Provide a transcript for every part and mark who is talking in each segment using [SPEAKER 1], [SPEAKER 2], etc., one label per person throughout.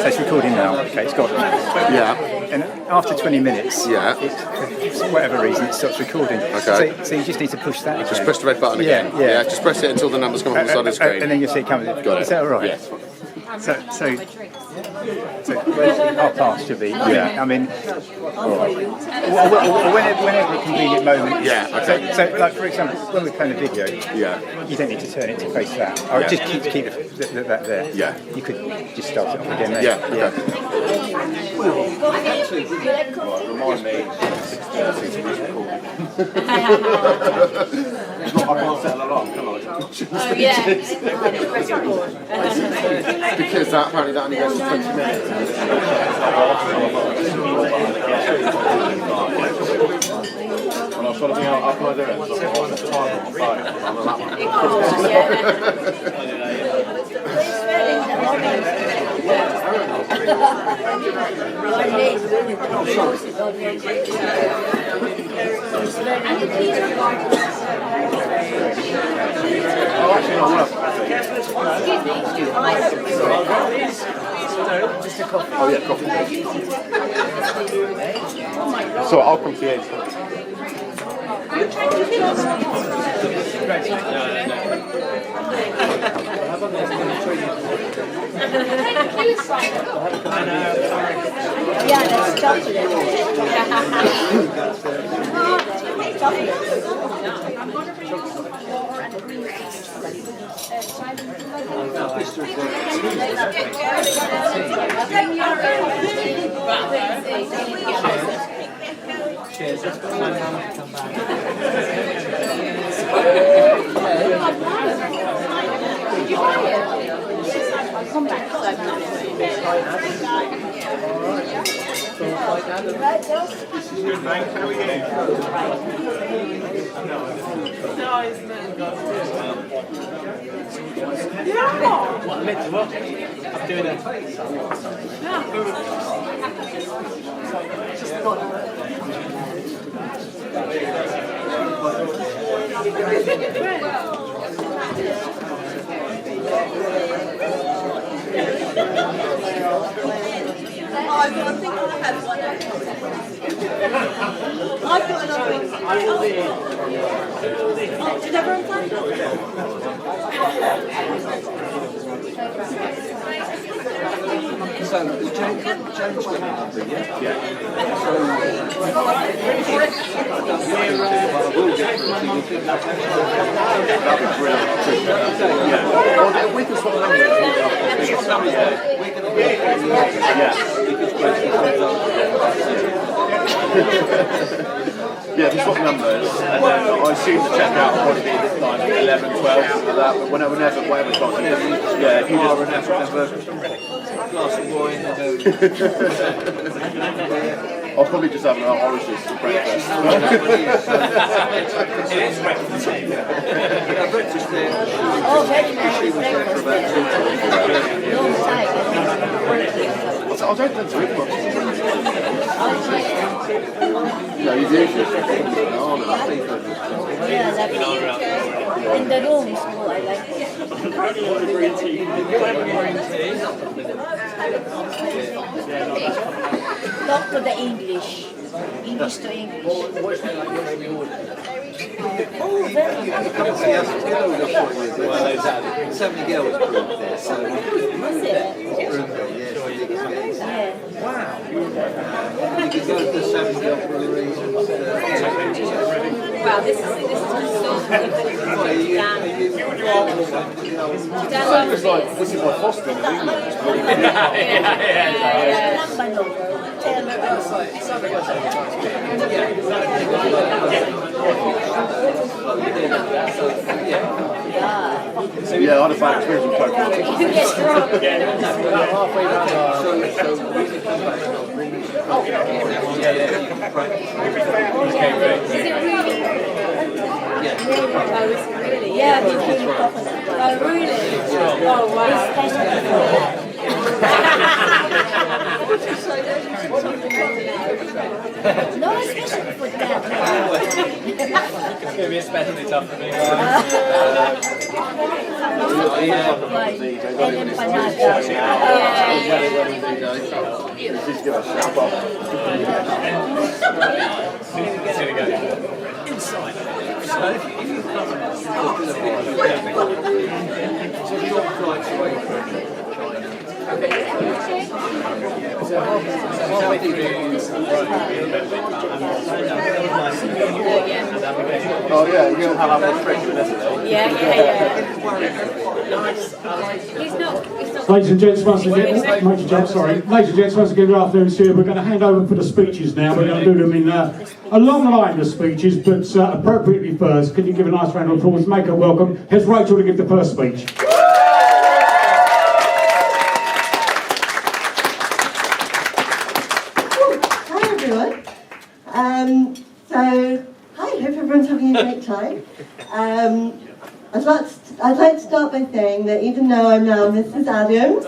[SPEAKER 1] So it's recording now. Okay, it's got.
[SPEAKER 2] Yeah.
[SPEAKER 1] And after 20 minutes,
[SPEAKER 2] Yeah.
[SPEAKER 1] for whatever reason, it stops recording.
[SPEAKER 2] Okay.
[SPEAKER 1] So you just need to push that.
[SPEAKER 2] Just
[SPEAKER 1] again.
[SPEAKER 2] press the red button again.
[SPEAKER 1] Yeah.
[SPEAKER 2] Just press it until the numbers come up on the side of the screen.
[SPEAKER 1] And then you'll see it coming.
[SPEAKER 2] Got it.
[SPEAKER 1] Is that all right?
[SPEAKER 2] Yes.
[SPEAKER 1] So half past should be.
[SPEAKER 2] Yeah.
[SPEAKER 1] I mean, whenever a convenient moment.
[SPEAKER 2] Yeah, okay.
[SPEAKER 1] So like for example, when we're playing a video,
[SPEAKER 2] Yeah.
[SPEAKER 1] you don't need to turn it to face that. Or just keep that there.
[SPEAKER 2] Yeah.
[SPEAKER 1] You could just start it off again there.
[SPEAKER 2] Yeah. Okay.
[SPEAKER 3] Remind me. I can't set an alarm, can I?
[SPEAKER 4] Oh yeah.
[SPEAKER 2] Because apparently that only goes for 20 minutes.
[SPEAKER 3] When I was trying to think how can I do it? So I was on the time on my phone.
[SPEAKER 4] Just a coffee.
[SPEAKER 2] Oh yeah, coffee. So I'll come to you.
[SPEAKER 4] Yeah, that's chocolate.
[SPEAKER 5] Cheers.
[SPEAKER 4] I'll come back.
[SPEAKER 3] Good mate, how are you?
[SPEAKER 5] What, I'm doing a...
[SPEAKER 4] I think I have one. I've got another one. Did everyone find it?
[SPEAKER 5] So, is James got that number, yeah?
[SPEAKER 2] Yeah. We can swap numbers. Yeah, if you swap numbers, and then I assume the checkout will probably be like 11, 12, something like that, but whatever time it is. Yeah, if you just
[SPEAKER 5] Glass of wine and
[SPEAKER 2] I'll probably just have an oranges for breakfast.
[SPEAKER 5] breakfast there.
[SPEAKER 4] Oh, very nice. Long time.
[SPEAKER 2] I don't tend to eat much. No, you do.
[SPEAKER 4] Yeah, that's in the room is cool. I like it. Talk to the English to English. Oh, very nice.
[SPEAKER 5] So many girls proved there, so...
[SPEAKER 4] Is it? Yeah.
[SPEAKER 5] Wow. You could go to the 7 girl breweries and...
[SPEAKER 4] Wow, this is so good.
[SPEAKER 2] This is my Boston in England. Yeah, I had a bad experience with Coke.
[SPEAKER 4] You get drunk. Is it really? Yeah, he's really coconut. Oh, really? Oh, wow. He's special for that. No, especially for that.
[SPEAKER 2] It's going to be especially tough for me, guys.
[SPEAKER 4] And empanada.
[SPEAKER 3] She's going to snap off. Oh yeah, you'll have a fresh one, isn't it?
[SPEAKER 4] Yeah. He's not.
[SPEAKER 6] Ladies and gents, once again, Ladies and gents, once again, good afternoon to you. We're going to hand over for the speeches now. We're going to do them in a long line of speeches, but appropriately first. Can you give a nice round of applause? Make her welcome. Here's Rachel to give the first speech.
[SPEAKER 7] Hi everyone. Hi, hope everyone's having a great time. I'd like to start by saying that even though I'm now Mrs. Adams,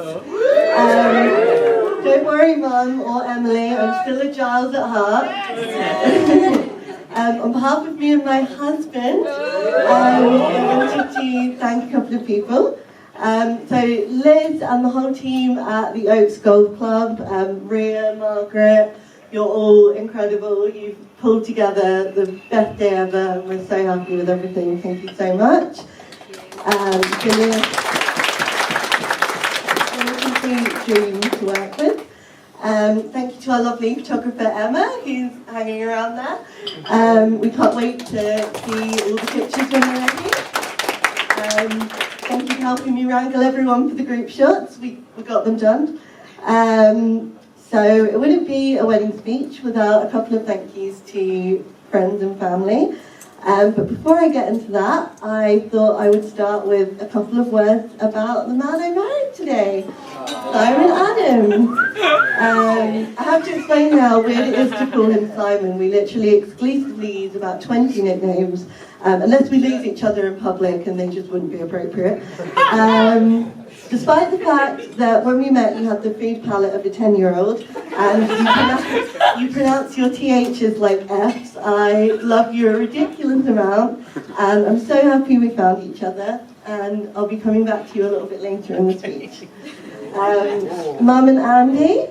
[SPEAKER 7] don't worry Mum or Emily, I'm still a Giles at heart. On behalf of me and my husband, I wanted to thank a couple of people. So Liz and the whole team at the Oaks Golf Club, Rhea, Margaret, you're all incredible. You've pulled together the best day ever. We're so happy with everything. Thank you so much. Brilliant. What a complete dream to work with. Thank you to our lovely photographer Emma, who's hanging around there. We can't wait to see all the pictures when they're ready. Thank you for helping me wrangle everyone for the group shots. We got them done. So it wouldn't be a wedding speech without a couple of thank yous to friends and family. But before I get into that, I thought I would start with a couple of words about the man I married today, Simon Adams. I have to explain how weird it is to call him Simon. We literally exclusively use about 20 nicknames, unless we lose each other in public and they just wouldn't be appropriate. Despite the fact that when we met you had the food palate of a 10-year-old and you pronounce your THs like Fs, I love you a ridiculous amount and I'm so happy we found each other, and I'll be coming back to you a little bit later in the speech. Mum and Andy,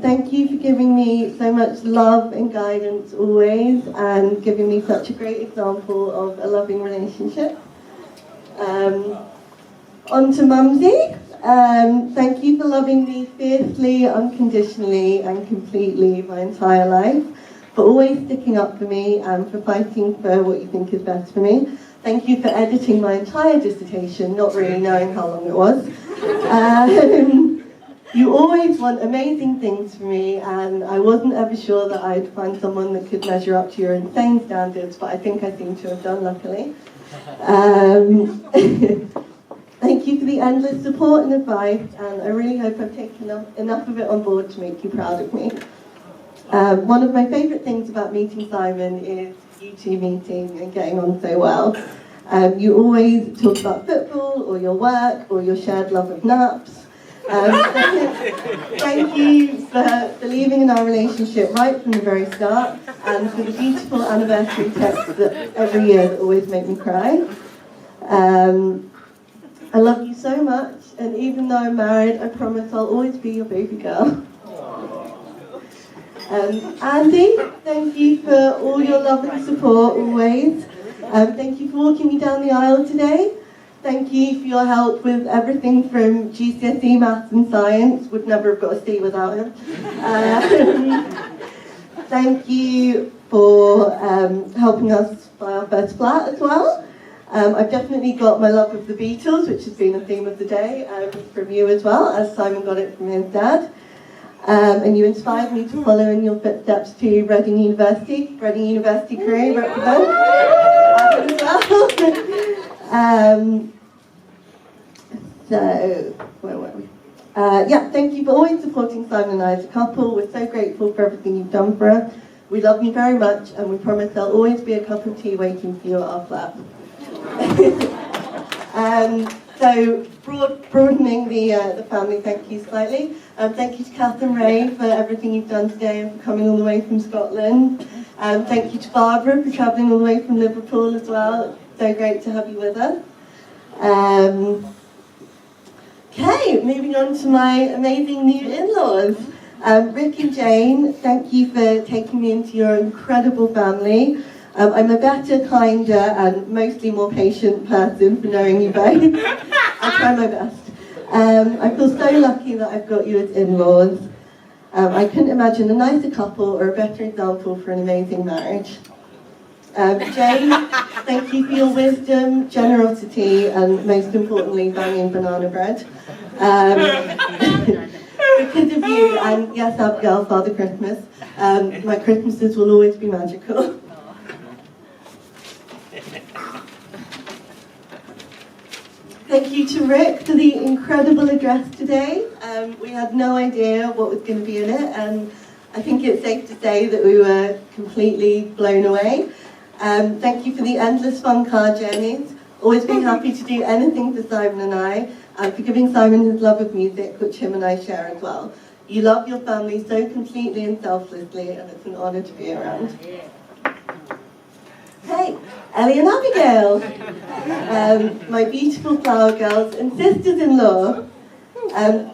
[SPEAKER 7] thank you for giving me so much love and guidance always and giving me such a great example of a loving relationship. On to Mumsy, thank you for loving me fiercely, unconditionally and completely my entire life, for always sticking up for me and for fighting for what you think is best for me. Thank you for editing my entire dissertation, not really knowing how long it was. You always want amazing things for me, and I wasn't ever sure that I'd find someone that could measure up to your insane standards, but I think I seem to have done, luckily. Thank you for the endless support and advice, and I really hope I've taken enough of it on board to make you proud of me. One of my favourite things about meeting Simon is you two meeting and getting on so well. You always talk about football, or your work, or your shared love of naps. Thank you for believing in our relationship right from the very start, and for the beautiful anniversary texts that every year that always make me cry. I love you so much, and even though I'm married, I promise I'll always be your baby girl. Andy, thank you for all your love and support always. Thank you for walking me down the aisle today. Thank you for your help with everything from GCSE maths and science. Would never have got a C without him. Thank you for helping us buy our first flat as well. I've definitely got my love of the Beatles, which has been a theme of the day, from you as well, as Simon got it from his dad. And you inspired me to follow in your footsteps to Reading University. Reading University crew, represent. As well. So, where were we? Yeah, thank you for always supporting Simon and I as a couple. We're so grateful for everything you've done for us. We love you very much, and we promise there'll always be a cup of tea waiting for you at our flat. So, broadening the family thank you slightly. Thank you to Catherine Ray for everything you've done today and for coming all the way from Scotland. Thank you to Barbara for travelling all the way from Liverpool as well. So great to have you with us. Okay, moving on to my amazing new in-laws. Rick and Jane, thank you for taking me into your incredible family. I'm a better, kinder, and mostly more patient person for knowing you both. I try my best. I feel so lucky that I've got you as in-laws. I couldn't imagine a nicer couple or a better example for an amazing marriage. Jane, thank you for your wisdom, generosity, and most importantly, banging banana bread. Because of you, and yes, Abigail, Father Christmas, my Christmases will always be magical. Thank you to Rick for the incredible address today. We had no idea what was going to be in it, and I think it's safe to say that we were completely blown away. Thank you for the endless fun car journeys. Always been happy to do anything for Simon and I, and for giving Simon his love of music, which him and I share as well. You love your family so completely and selflessly, and it's an honour to be around. Hey, Ellie and Abigail, my beautiful flower girls and sisters-in-law.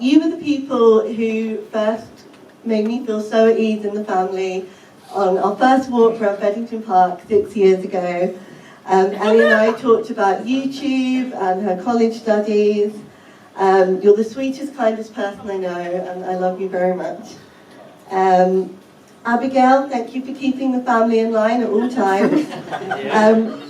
[SPEAKER 7] You were the people who first made me feel so at ease in the family on our first walk around Beddington Park 6 years ago. Ellie and I talked about YouTube and her college studies. You're the sweetest, kindest person I know, and I love you very much. Abigail, thank you for keeping the family in line at all times,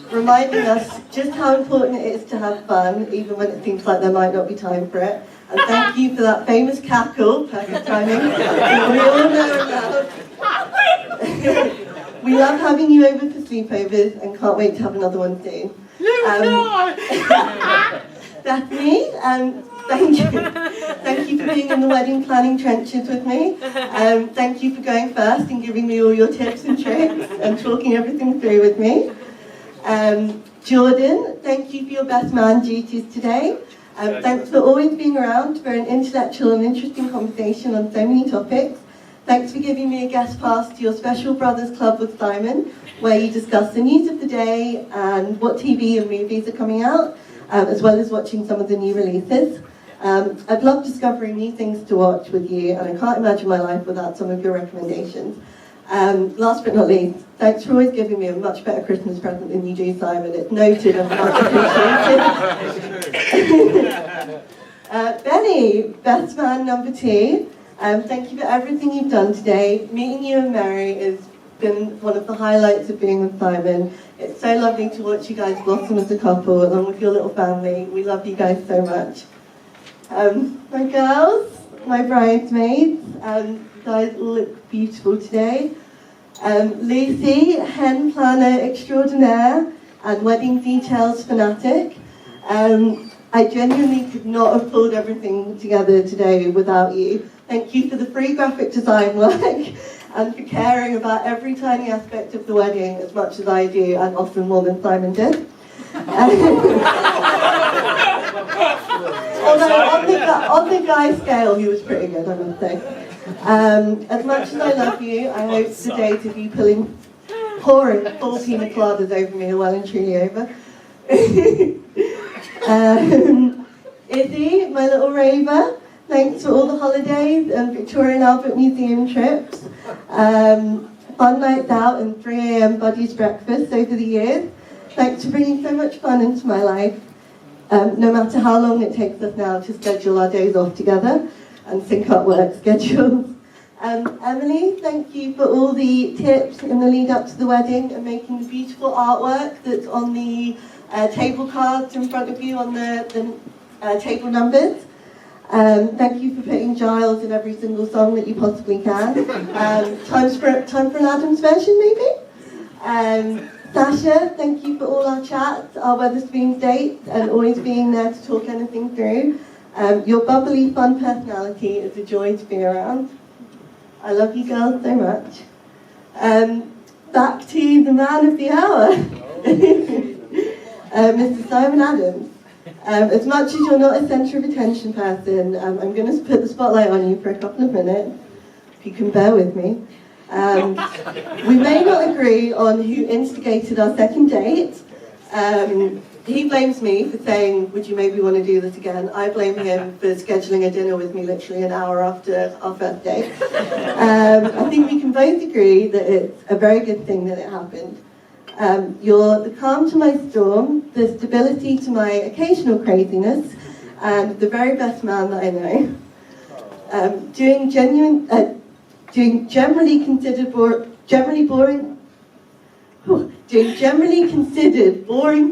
[SPEAKER 7] reminding us just how important it is to have fun, even when it seems like there might not be time for it. And thank you for that famous cackle, perfect timing, that we all know and love. We love having you over for sleepovers and can't wait to have another one soon. That's me. Thank you. Thank you for being in the wedding planning trenches with me. Thank you for going first and giving me all your tips and tricks and talking everything through with me. Jordan, thank you for your best man duties today. Thanks for always being around for an intellectual and interesting conversation on so many topics. Thanks for giving me a guest pass to your Special Brothers Club with Simon, where you discuss the news of the day and what TV and movies are coming out, as well as watching some of the new releases. I've loved discovering new things to watch with you, and I can't imagine my life without some of your recommendations. Last but not least, thanks for always giving me a much better Christmas present than you do, Simon. It's noted and much appreciated. Benny, best man number 2. Thank you for everything you've done today. Meeting you and Mary has been one of the highlights of being with Simon. It's so lovely to watch you guys blossom as a couple, along with your little family. We love you guys so much. My girls, my bridesmaids, you guys all look beautiful today. Lucy, hen planner extraordinaire and wedding details fanatic. I genuinely could not have pulled everything together today without you. Thank you for the free graphic design work and for caring about every tiny aspect of the wedding as much as I do, and often more than Simon did. Although on the guy scale, he was pretty good, I must say. As much as I love you, I hope the days of you pouring full pina coladas over me are well and truly over. Izzy, my little raver, thanks for all the holidays and Victoria and Albert Museum trips, fun nights out and 3 a.m. buddies breakfast over the years. Thanks for bringing so much fun into my life, no matter how long it takes us now to schedule our days off together and sync up work schedules. Emily, thank you for all the tips in the lead up to the wedding and making the beautiful artwork that's on the table cards in front of you on the table numbers. Thank you for putting Giles in every single song that you possibly can. Time for an Adams version, maybe? Sasha, thank you for all our chats, our Wetherspoons dates, and always being there to talk anything through. Your bubbly, fun personality is a joy to be around. I love you girls so much. Back to the man of the hour, Mr. Simon Adams. As much as you're not a centre of attention person, I'm going to put the spotlight on you for a couple of minutes, if you can bear with me. We may not agree on who instigated our second date. He blames me for saying, would you maybe want to do this again? I blame him for scheduling a dinner with me literally an hour after our first date. I think we can both agree that it's a very good thing that it happened. You're the calm to my storm, the stability to my occasional craziness, and the very best man that I know. Doing generally considered boring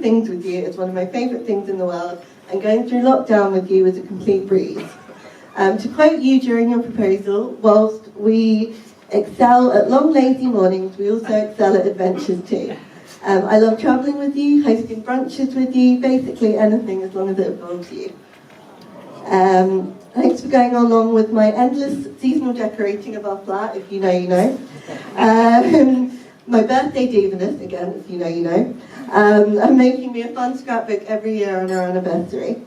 [SPEAKER 7] things with you is one of my favourite things in the world, and going through lockdown with you is a complete breeze. To quote you during your proposal, whilst we excel at long lazy mornings, we also excel at adventures too. I love travelling with you, hosting brunches with you, basically anything as long as it involves you. Thanks for going along with my endless seasonal decorating of our flat, if you know, you know. My birthday diviness, again, if you know, you know. And making me a fun scrapbook every year on our anniversary.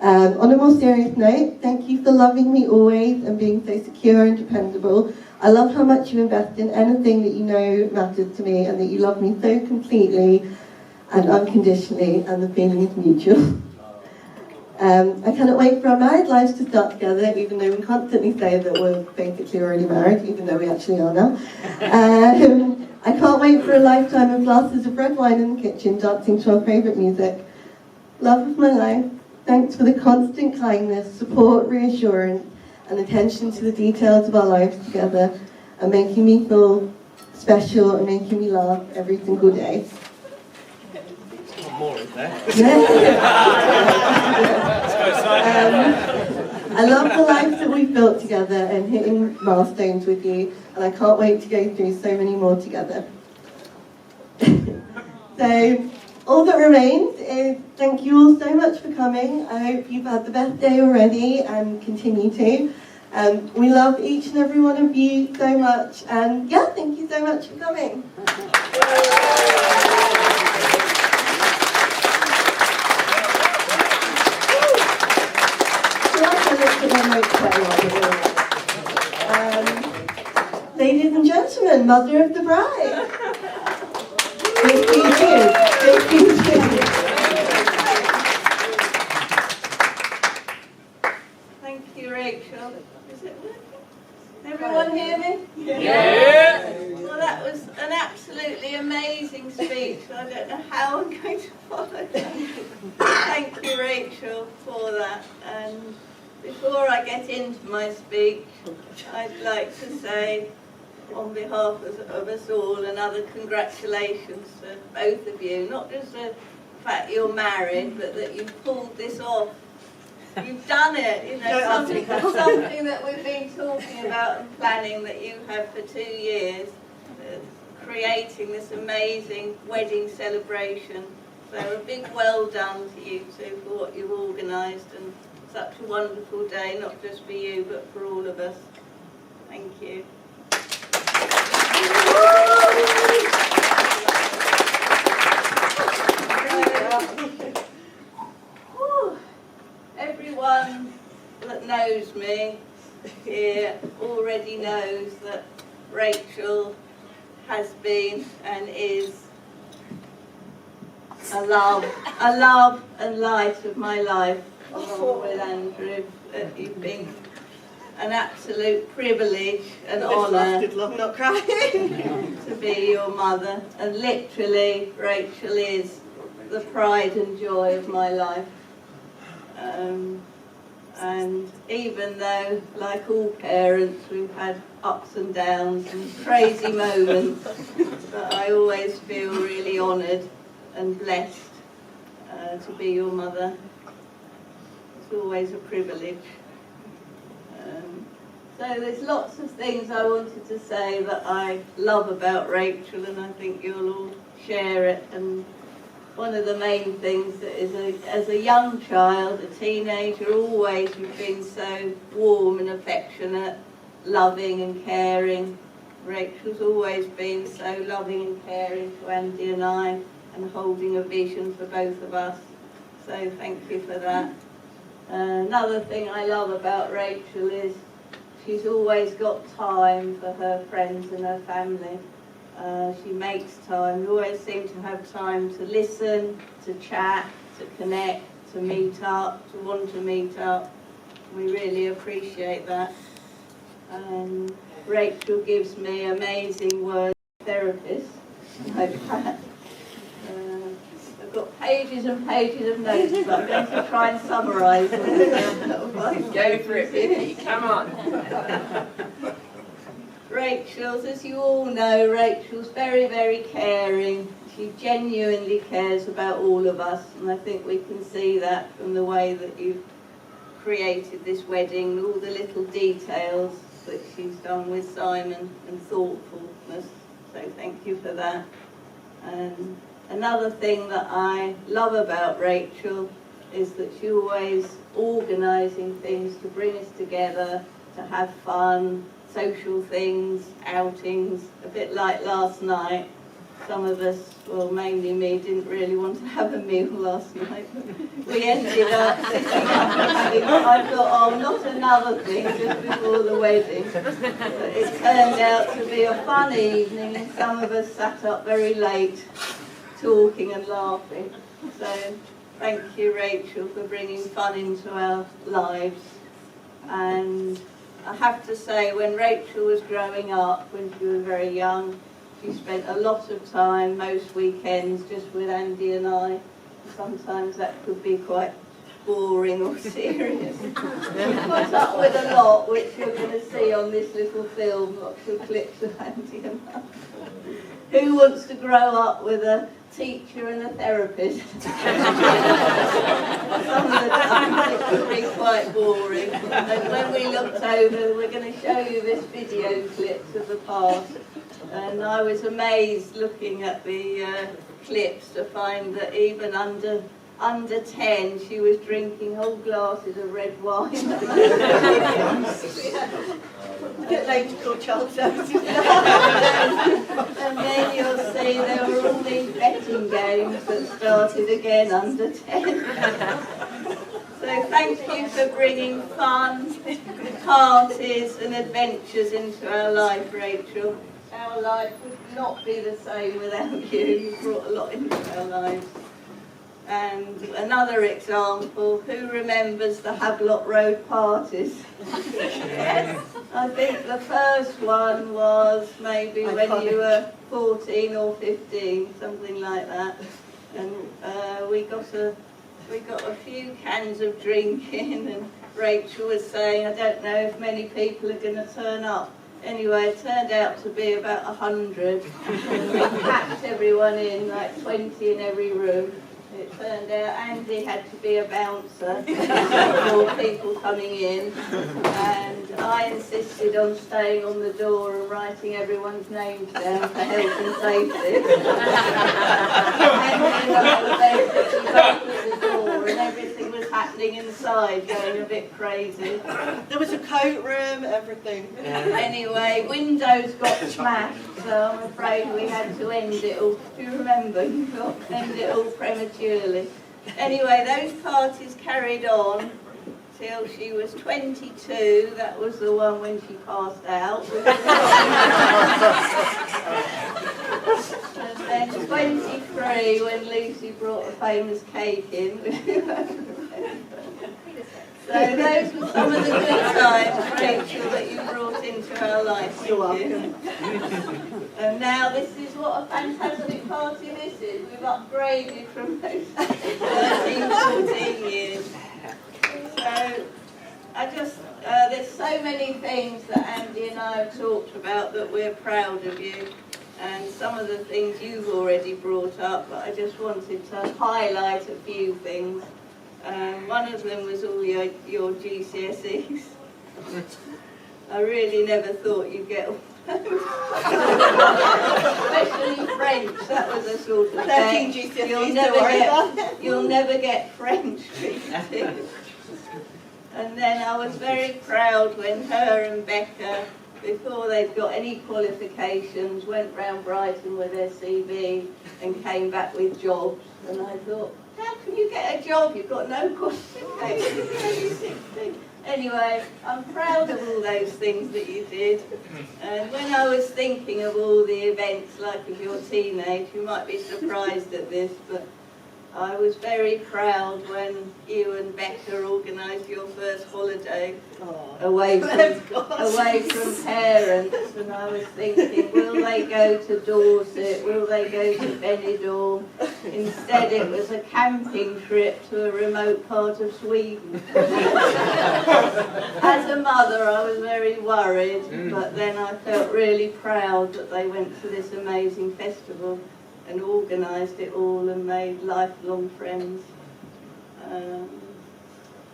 [SPEAKER 7] On a more serious note, thank you for loving me always and being so secure and dependable. I love how much you invest in anything that you know matters to me, and that you love me so completely and unconditionally, and the feeling is mutual. I cannot wait for our married lives to start together, even though we constantly say that we're basically already married, even though we actually are now. I can't wait for a lifetime of glasses of red wine in the kitchen, dancing to our favourite music. Love of my life, thanks for the constant kindness, support, reassurance, and attention to the details of our lives together, and making me feel special and making me laugh every single day.
[SPEAKER 5] More in there.
[SPEAKER 7] I love the life that we've built together and hitting milestones with you, and I can't wait to go through so many more together. So, all that remains is thank you all so much for coming. I hope you've had the best day already and continue to. We love each and every one of you so much, and yeah, thank you so much for coming. Ladies and gentlemen, mother of the bride. Thank you too. Thank you too.
[SPEAKER 4] Thank you, Rachel. Is it working? Everyone hear me?
[SPEAKER 5] Yeah.
[SPEAKER 4] Well, that was an absolutely amazing speech. I don't know how I'm going to follow that. Thank you, Rachel, for that. And before I get into my speech, I'd like to say, on behalf of us all, another congratulations to both of you. Not just the fact you're married, but that you've pulled this off. You've done it, you know, something that we've been talking about and planning that you have for 2 years, creating this amazing wedding celebration. So a big well done to you two for what you've organised, and such a wonderful day, not just for you, but for all of us. Thank you. Everyone that knows me here already knows that Rachel has been and is a love and light of my life, along with Andrew. You've been an absolute privilege and honour to be your mother, and literally Rachel is the pride and joy of my life. And even though, like all parents, we've had ups and downs and crazy moments, but I always feel really honoured and blessed to be your mother. It's always a privilege. So there's lots of things I wanted to say that I love about Rachel, and I think you'll all share it. And one of the main things that is, as a young child, a teenager, always you've been so warm and affectionate, loving and caring. Rachel's always been so loving and caring to Andy and I, and holding a vision for both of us. So thank you for that. Another thing I love about Rachel is she's always got time for her friends and her family. She makes time. We always seem to have time to listen, to chat, to connect, to meet up, to want to meet up. We really appreciate that. Rachel gives me amazing words, therapist, like that. I've got pages and pages of notes, but I'm going to try and summarise them.
[SPEAKER 8] Go for it, Vicky, come on.
[SPEAKER 4] Rachel's, as you all know, Rachel's very, very caring. She genuinely cares about all of us, and I think we can see that from the way that you've created this wedding, all the little details that she's done with Simon and thoughtfulness. So thank you for that. And another thing that I love about Rachel is that she's always organising things to bring us together, to have fun, social things, outings, a bit like last night. Some of us, well mainly me, didn't really want to have a meal last night. We ended up sitting up. I thought, oh, not another thing just before the wedding. But it turned out to be a fun evening, and some of us sat up very late talking and laughing. So thank you, Rachel, for bringing fun into our lives. And I have to say, when Rachel was growing up, when she was very young, she spent a lot of time, most weekends, just with Andy and I. Sometimes that could be quite boring or serious. She puts up with a lot, which you're going to see on this little film, lots of clips of Andy and I. Who wants to grow up with a teacher and a therapist? Some of the times it could be quite boring. And when we looked over, we're going to show you this video clips of the past. And I was amazed looking at the clips to find that even under 10, she was drinking whole glasses of red wine. A bit late to call child services. And then you'll see there were all these betting games that started again under 10. So thank you for bringing fun, parties and adventures into our life, Rachel. Our life would not be the same without you. You brought a lot into our lives. And another example, who remembers the Havelock Road parties? Yes, I think the first one was maybe when you were 14 or 15, something like that. And we got a few cans of drink in, and Rachel was saying, I don't know if many people are going to turn up. Anyway, it turned out to be about 100. And we packed everyone in, like 20 in every room. It turned out Andy had to be a bouncer for people coming in, and I insisted on staying on the door and writing everyone's names down for health and safety. Andy and I were basically both at the door, and everything was happening inside, going a bit crazy.
[SPEAKER 7] There was a coat room, everything.
[SPEAKER 4] Anyway, windows got smashed, so I'm afraid we had to end it all. Do you remember? You got to end it all prematurely. Anyway, those parties carried on till she was 22. That was the one when she passed out. And then 23 when Lucy brought the famous cake in. So those were some of the good times, Rachel, that you brought into our life. You're welcome. And now this is what a fantastic party this is. We've upgraded from those 13, 14 years. So there's so many things that Andy and I have talked about that we're proud of you. And some of the things you've already brought up, but I just wanted to highlight a few things. One of them was all your GCSEs. I really never thought you'd get all those. Especially French, that was a sort of thing. You'll never get French GCSEs. And then I was very proud when her and Becca, before they'd got any qualifications, went round Brighton with their CV and came back with jobs. And I thought, how can you get a job? You've got no qualifications, you're only 16. Anyway, I'm proud of all those things that you did. And when I was thinking of all the events like of your teenage, you might be surprised at this, but I was very proud when you and Becca organised your first holiday away from parents, and I was thinking, will they go to Dorset, will they go to Benidorm? Instead it was a camping trip to a remote part of Sweden. As a mother I was very worried, but then I felt really proud that they went to this amazing festival and organised it all and made lifelong friends.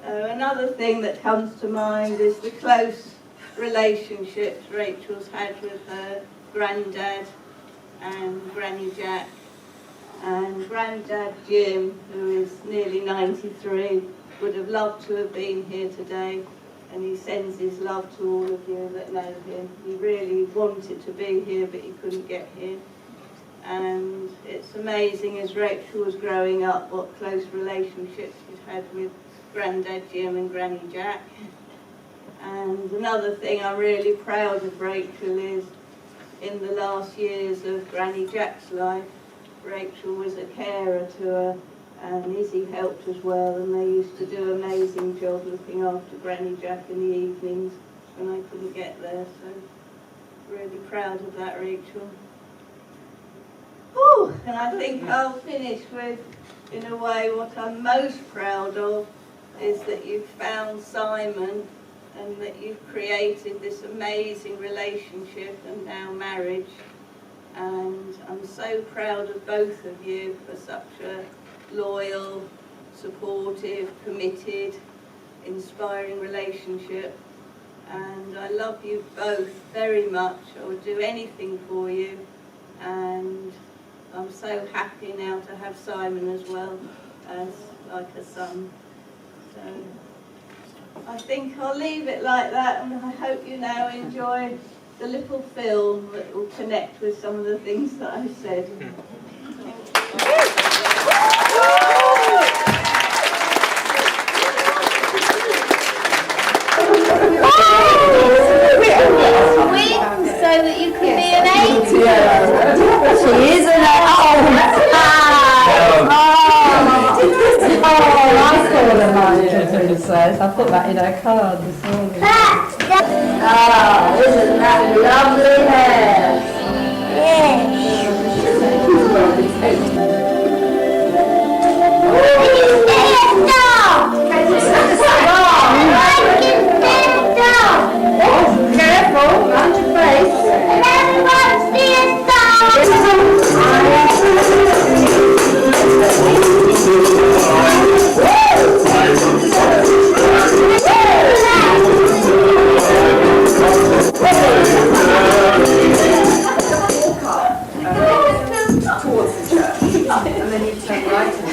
[SPEAKER 4] Another thing that comes to mind is the close relationships Rachel's had with her granddad and Granny Jack. And Granddad Jim, who is nearly 93, would have loved to have been here today, and he sends his love to all of you that know him. He really wanted to be here, but he couldn't get here. And it's amazing, as Rachel was growing up, what close relationships she's had with Grandad Jim and Granny Jack. And another thing I'm really proud of Rachel is, in the last years of Granny Jack's life, Rachel was a carer to her, and Izzy helped as well, and they used to do an amazing job looking after Granny Jack in the evenings when I couldn't get there, so really proud of that, Rachel. Ooh, and I think I'll finish with, in a way, what I'm most proud of is that you've found Simon and that you've created this amazing relationship and now marriage. And I'm so proud of both of you for such a loyal, supportive, committed, inspiring relationship. And I love you both very much. I would do anything for you. And I'm so happy now to have Simon as well as like a son. So I think I'll leave it like that, and I hope you now enjoy the little film that will connect with some of the things that I've said. So that you can be an angel. She is an
[SPEAKER 9] I saw the magic princess. I put that in her card this morning. Isn't that lovely hair? Yes. Oh, careful, round your face. And everyone see a star.
[SPEAKER 8] Towards the church. And then you turn right and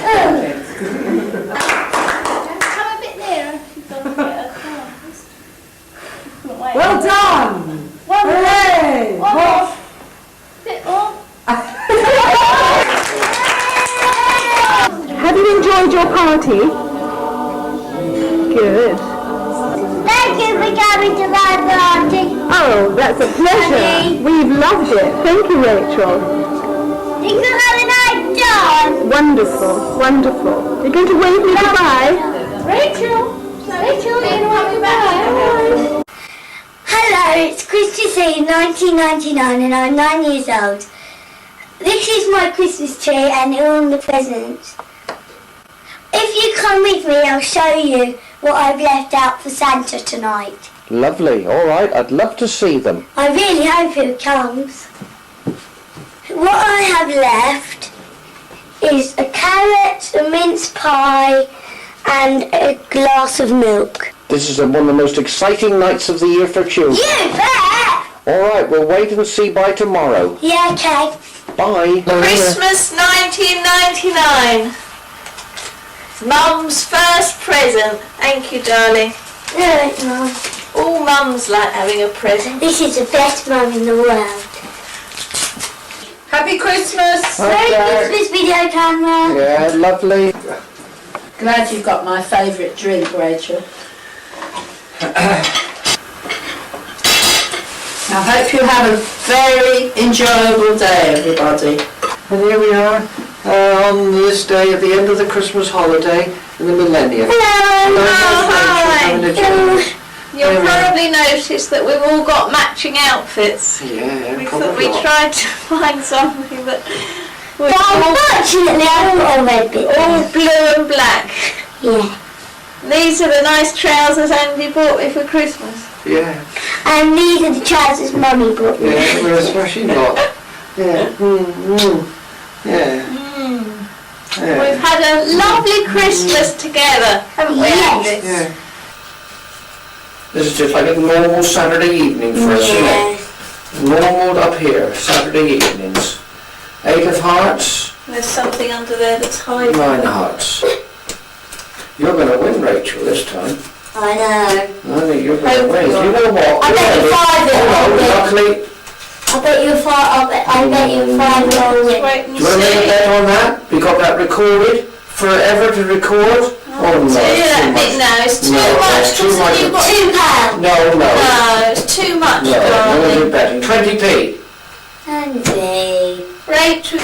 [SPEAKER 4] Come a bit nearer.
[SPEAKER 9] Well done! Hooray!
[SPEAKER 4] One more. Bit more.
[SPEAKER 10] Have you enjoyed your party? Good.
[SPEAKER 7] Thank you for coming to my party.
[SPEAKER 10] Oh, that's a pleasure. We've loved it. Thank you, Rachel.
[SPEAKER 7] You can have a nice time.
[SPEAKER 10] Wonderful, wonderful. You're going to wave me goodbye?
[SPEAKER 7] Rachel, you want to wave bye? Hello, it's Christy C, 1999, and I'm 9 years old. This is my Christmas tree and all the presents. If you come with me, I'll show you what I've left out for Santa tonight.
[SPEAKER 11] Lovely. All right. I'd love to see them.
[SPEAKER 7] I really hope he comes. What I have left is a carrot, a mince pie, and a glass of milk.
[SPEAKER 11] This is one of the most exciting nights of the year for children.
[SPEAKER 7] You bet!
[SPEAKER 11] All right. We'll wait and see by tomorrow.
[SPEAKER 7] Yeah, okay.
[SPEAKER 11] Bye.
[SPEAKER 4] Christmas 1999. Mum's first present. Thank you, darling.
[SPEAKER 7] No, Mum.
[SPEAKER 4] All mums like having a present.
[SPEAKER 7] This is the best mum in the world.
[SPEAKER 8] Happy Christmas!
[SPEAKER 9] Merry Christmas, video camera.
[SPEAKER 11] Yeah, lovely.
[SPEAKER 8] Glad you've got my favourite drink, Rachel. I hope you have a very enjoyable day, everybody.
[SPEAKER 11] And here we are on this day at the end of the Christmas holiday in the millennium.
[SPEAKER 4] Hello. You'll probably notice that we've all got matching outfits.
[SPEAKER 11] Yeah,
[SPEAKER 4] We
[SPEAKER 11] probably.
[SPEAKER 4] tried to find something that was
[SPEAKER 9] Unfortunately, I haven't got a red bit.
[SPEAKER 4] all blue and black.
[SPEAKER 9] Yeah.
[SPEAKER 4] These are the nice trousers Andy bought me for Christmas.
[SPEAKER 11] Yeah,
[SPEAKER 9] And these are the trousers Mummy bought me.
[SPEAKER 11] yeah, we're a smashing lot. Yeah, yeah. Yeah.
[SPEAKER 4] We've had a lovely Christmas together, haven't we, Andy?
[SPEAKER 11] Yeah. This is just like a normal Saturday evening for us, isn't it? Normal up here, Saturday evenings. 8 of hearts,
[SPEAKER 4] There's something under there that's hiding.
[SPEAKER 11] 9 hearts. You're going to win, Rachel, this time.
[SPEAKER 9] I know.
[SPEAKER 11] I think you're going to win. You know what?
[SPEAKER 9] I bet you 5 it will win.
[SPEAKER 11] Luckily,
[SPEAKER 9] I bet you 5 it will win.
[SPEAKER 4] Wait
[SPEAKER 11] do
[SPEAKER 4] and
[SPEAKER 11] you want to make a
[SPEAKER 4] see.
[SPEAKER 11] bet on that? We got that recorded? Forever to record? Oh no,
[SPEAKER 4] No, it's too much.
[SPEAKER 11] Too much.
[SPEAKER 4] You've got
[SPEAKER 9] £2.
[SPEAKER 11] No, no.
[SPEAKER 4] No, it's too much,
[SPEAKER 11] No, no,
[SPEAKER 4] darling.
[SPEAKER 11] you're betting. 20p.
[SPEAKER 9] Andy.
[SPEAKER 4] Rachel.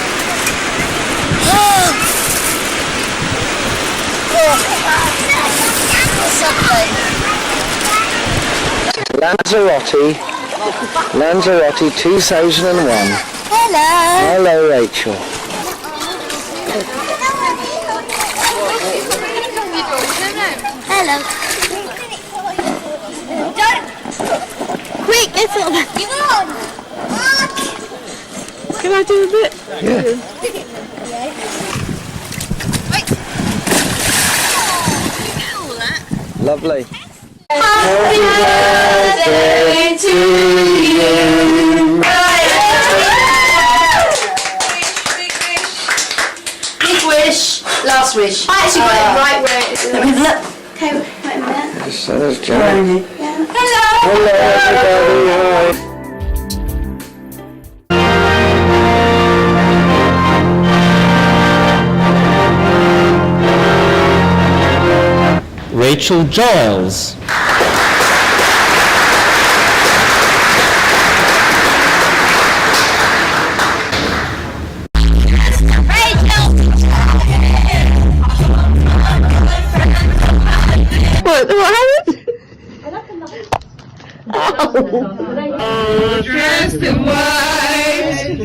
[SPEAKER 11] Lanzarote 2001.
[SPEAKER 9] Hello.
[SPEAKER 11] Hello, Rachel.
[SPEAKER 9] Hello. Quick, it's on. Come on.
[SPEAKER 10] Can I do a bit?
[SPEAKER 11] Yeah. Lovely.
[SPEAKER 4] Happy birthday to you.
[SPEAKER 8] Big wish, last wish. I actually got it right where it is.
[SPEAKER 4] Okay, wait a minute.
[SPEAKER 11] So there's Janet.
[SPEAKER 4] Hello.
[SPEAKER 11] Hello, everybody. Hi.
[SPEAKER 12] Rachel Giles.
[SPEAKER 10] What happened?
[SPEAKER 8] Dressed in white.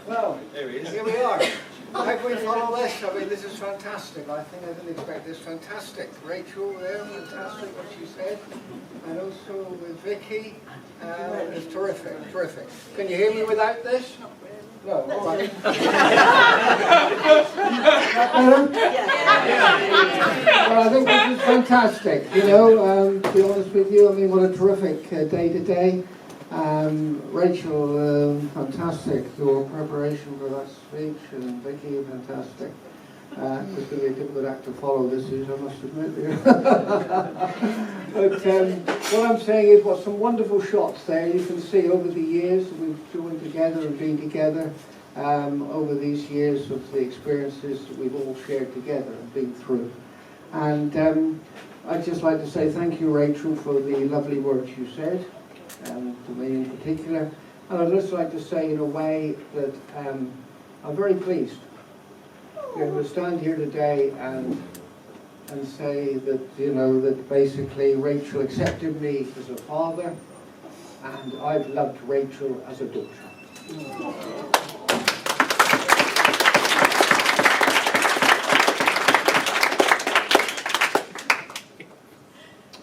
[SPEAKER 13] Well, here we are. How can we follow this? I mean, this is fantastic. I think I didn't expect this. Fantastic. Rachel there, fantastic what she said. And also with Vicky, it's terrific, terrific. Can you hear me without this? No, all right. Well, I think this is fantastic. You know, to be honest with you, I mean, what a terrific day today. Rachel, fantastic. Your preparation for that speech, and Vicky, fantastic. It's going to be a difficult act to follow, this is, I must admit. But what I'm saying is, what some wonderful shots there. You can see over the years that we've joined together and been together over these years of the experiences that we've all shared together and been through. And I'd just like to say thank you, Rachel, for the lovely words you said. To me in particular, and I'd just like to say in a way that I'm very pleased to be able to stand here today and say that, you know, that basically Rachel accepted me as a father, and I've loved Rachel as a daughter.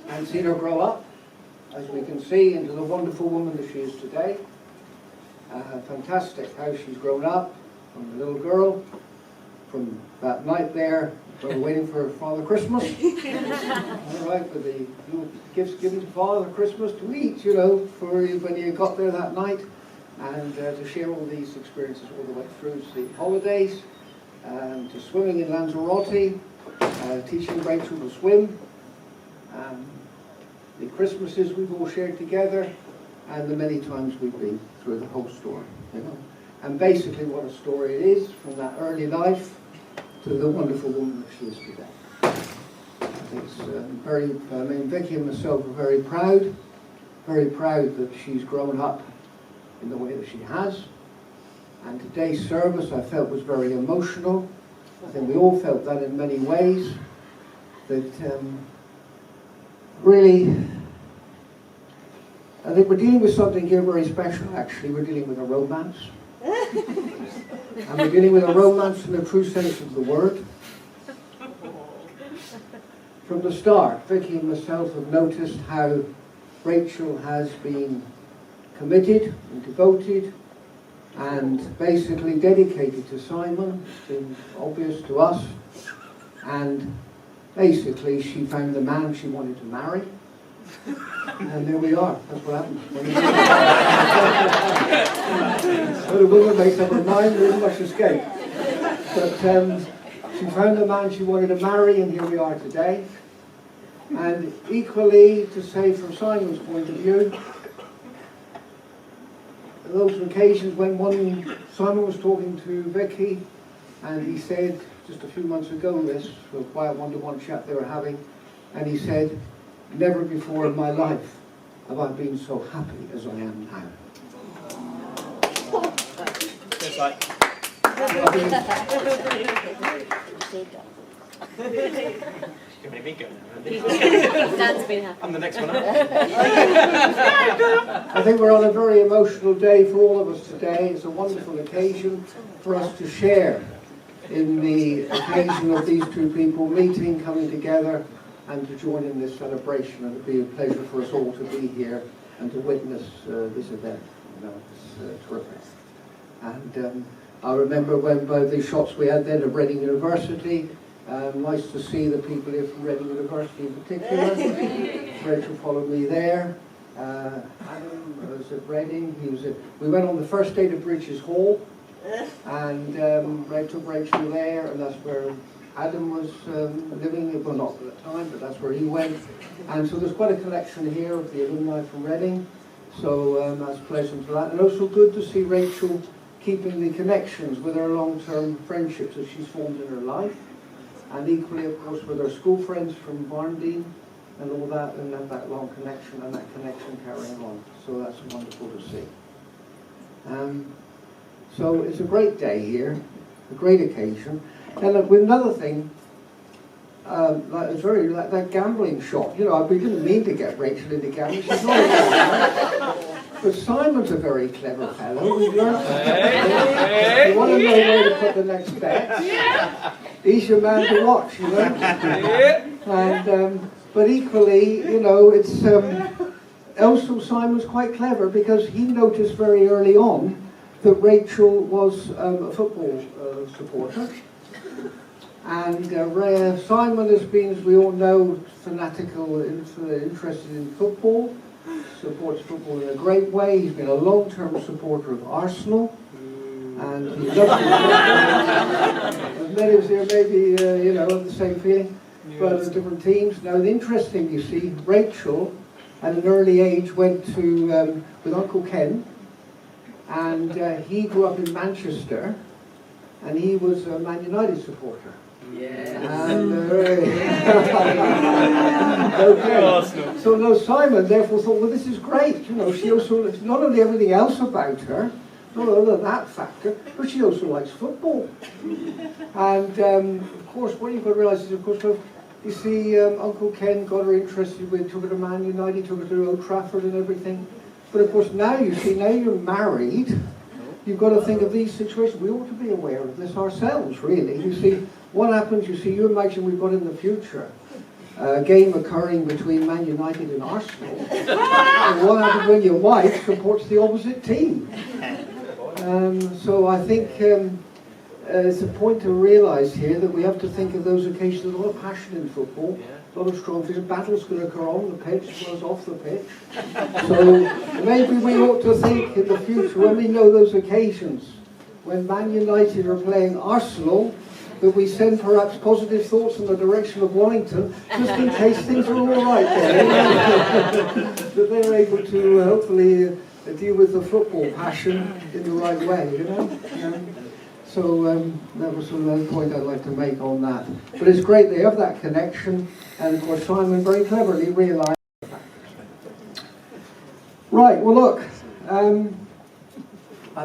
[SPEAKER 13] And seen her grow up, as we can see, into the wonderful woman that she is today. Fantastic how she's grown up from a little girl from that night there, we were waiting for Father Christmas. All right, with the little gifts given to Father Christmas to eat, you know, for when you got there that night, and to share all these experiences all the way through to the holidays, to swimming in Lanzarote, teaching Rachel to swim, the Christmases we've all shared together, and the many times we've been through the whole story, you know. And basically what a story it is, from that early life to the wonderful woman that she is today. I think it's Vicky and myself are very proud that she's grown up in the way that she has. And today's service I felt was very emotional. I think we all felt that in many ways. That really, I think we're dealing with something here very special actually. We're dealing with a romance. And we're dealing with a romance in the true sense of the word. From the start, Vicky and myself have noticed how Rachel has been committed and devoted and basically dedicated to Simon. It's been obvious to us. And basically she found the man she wanted to marry. And there we are. That's what happened. When a woman makes up her mind, there isn't much escape. But she found the man she wanted to marry, and here we are today. And equally, to say from Simon's point of view, those occasions when Simon was talking to Vicky, and he said, just a few months ago, this was a quiet one-to-one chat they were having, and he said, "Never before in my life have I been so happy as I am now."
[SPEAKER 1] It's like...
[SPEAKER 8] Dan's been happy.
[SPEAKER 1] I'm the next one up.
[SPEAKER 13] I think we're on a very emotional day for all of us today. It's a wonderful occasion for us to share in the occasion of these two people meeting, coming together, and to join in this celebration. And it'll be a pleasure for us all to be here and to witness this event. You know, it's terrific. And I remember when by the shots we had then of Reading University. Nice to see the people here from Reading University in particular. Rachel followed me there. Adam was at Reading. We went on the first day to Bridges Hall, and I took Rachel there, and that's where Adam was living. Well, not at the time, but that's where he went. And so there's quite a collection here of the alumni from Reading. So that's pleasant for that, and also good to see Rachel keeping the connections with her long-term friendships that she's formed in her life. And equally, of course, with our school friends from Barndine and all that, and that long connection and that connection carrying on. So that's wonderful to see. So it's a great day here, a great occasion. And with another thing, it's very like that gambling shot. You know, we didn't mean to get Rachel into gambling. She's not a gambler. But Simon's a very clever fellow. We've learned that. You want to know where to put the next bet? He's your man to watch, you know. And but equally, you know, it's also Simon's quite clever because he noticed very early on that Rachel was a football supporter. And Simon has been, as we all know, fanatical, interested in football. Supports football in a great way. He's been a long-term supporter of Arsenal, and he loves it. Many of us here maybe have the same feeling, but the different teams. Now, the interesting, you see, Rachel at an early age went to with Uncle Ken, and he grew up in Manchester, and he was a Man United supporter. And, okay. So no, Simon therefore thought, well, this is great. You know, she also not only everything else about her, not only that factor, but she also likes football. And of course, what you've got to realise is, of course, you see, Uncle Ken got her interested with, took her to Man United, took her to Old Trafford and everything. But of course, now you see, now you're married. You've got to think of these situations. We ought to be aware of this ourselves, really. You see, what happens, you imagine we've got in the future a game occurring between Man United and Arsenal. And what happens when your wife supports the opposite team? So I think it's a point to realise here that we have to think of those occasions. There's a lot of passion in football, a lot of strong physical battles going to occur on the pitch as well as off the pitch. So maybe we ought to think in the future, when we know those occasions, when Man United are playing Arsenal, that we send perhaps positive thoughts in the direction of Wellington, just in case things are all right there. That they're able to hopefully deal with the football passion in the right way, you know? So that was another point I'd like to make on that. But it's great they have that connection, and of course Simon very cleverly realised. Right, well look, I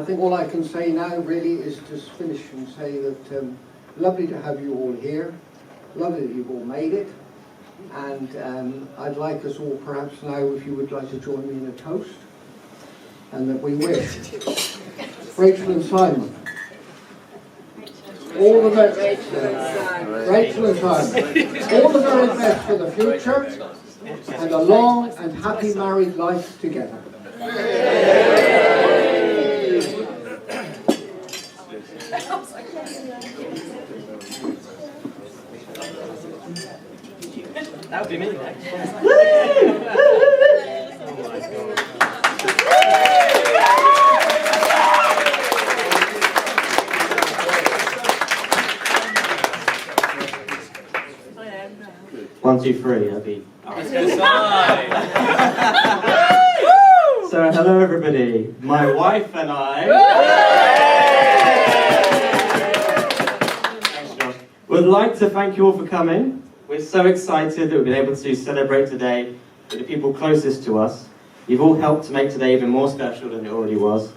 [SPEAKER 13] think all I can say now really is just finish and say that lovely to have you all here, lovely that you've all made it, and I'd like us all perhaps now, if you would like to join me in a toast, and that we wish Rachel and Simon all the best. Rachel and Simon, all the very best for the future, and a long and happy married life together.
[SPEAKER 12] That would be me next. One, two, three. That'd be. So, hello everybody. My wife and I would like to thank you all for coming. We're so excited that we've been able to celebrate today with the people closest to us. You've all helped to make today even more special than it already was.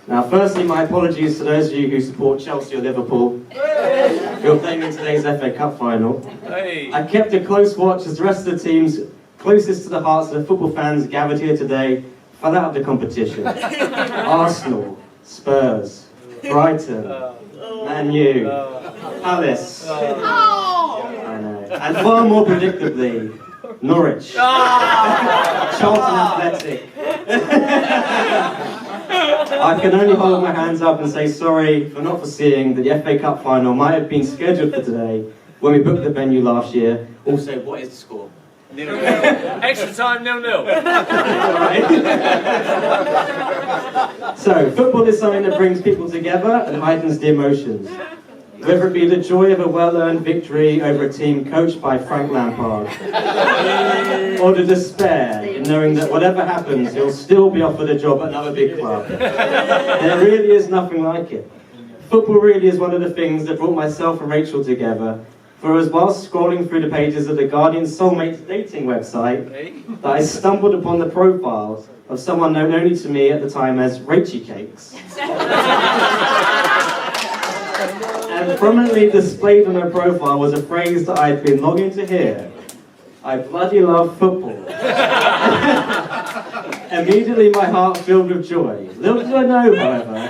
[SPEAKER 12] Now, firstly, my apologies to those of you who support Chelsea or Liverpool who are playing in today's FA Cup final. I kept a close watch as the rest of the teams closest to the hearts of the football fans gathered here today fell out of the competition. Arsenal, Spurs, Brighton, Man U, Palace, I know. And far more predictably, Norwich, Charlton Athletic. I can only hold my hands up and say sorry for not foreseeing that the FA Cup final might have been scheduled for today when we booked the venue last year. Also, what is the score?
[SPEAKER 2] 0-0. Extra time, 0-0.
[SPEAKER 12] So, football is something that brings people together and heightens the emotions. Whether it be the joy of a well-earned victory over a team coached by Frank Lampard, or the despair in knowing that whatever happens, he'll still be offered a job at another big club. There really is nothing like it. Football really is one of the things that brought myself and Rachel together. For it was whilst scrolling through the pages of the Guardian Soulmates dating website that I stumbled upon the profile of someone known only to me at the time as Rachy Cakes. And prominently displayed on her profile was a phrase that I'd been longing to hear. I bloody love football. Immediately my heart filled with joy. Little did I know, however,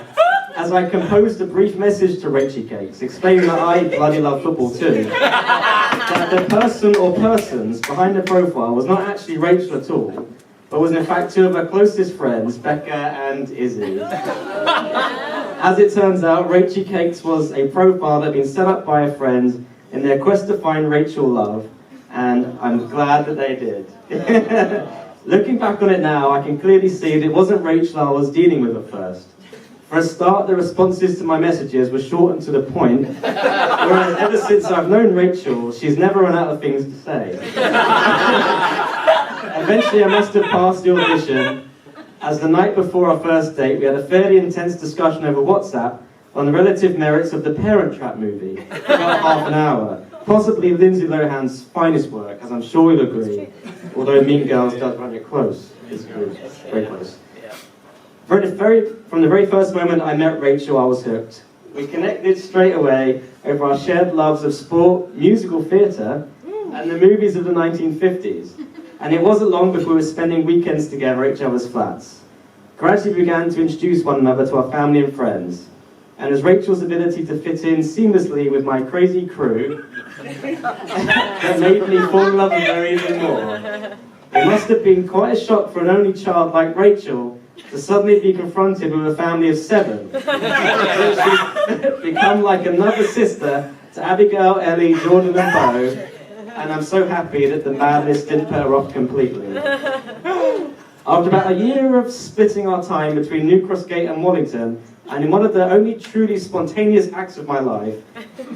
[SPEAKER 12] as I composed a brief message to Rachy Cakes, explaining that I bloody love football too, that the person or persons behind the profile was not actually Rachel at all, but was in fact two of her closest friends, Becca and Izzy. As it turns out, Rachy Cakes was a profile that had been set up by a friend in their quest to find Rachel love, and I'm glad that they did. Looking back on it now, I can clearly see that it wasn't Rachel I was dealing with at first. For a start, the responses to my messages were short and to the point, whereas ever since I've known Rachel, she's never run out of things to say. Eventually, I must have passed the audition, as the night before our first date, we had a fairly intense discussion over WhatsApp on the relative merits of the Parent Trap movie, for about half an hour. Possibly Lindsay Lohan's finest work, as I'm sure you'll agree, although Mean Girls does run it close. It's very close. From the very first moment I met Rachel, I was hooked. We connected straight away over our shared loves of sport, musical theatre, and the movies of the 1950s. And it wasn't long before we were spending weekends together at each other's flats. Gradually we began to introduce one another to our family and friends. And as Rachel's ability to fit in seamlessly with my crazy crew that made me fall in love with her even more. It must have been quite a shock for an only child like Rachel to suddenly be confronted with a family of 7. She's become like another sister to Abigail, Ellie, Jordan and Bo, and I'm so happy that the madness didn't put her off completely. After about a year of splitting our time between New Cross Gate and Wallington, and in one of the only truly spontaneous acts of my life,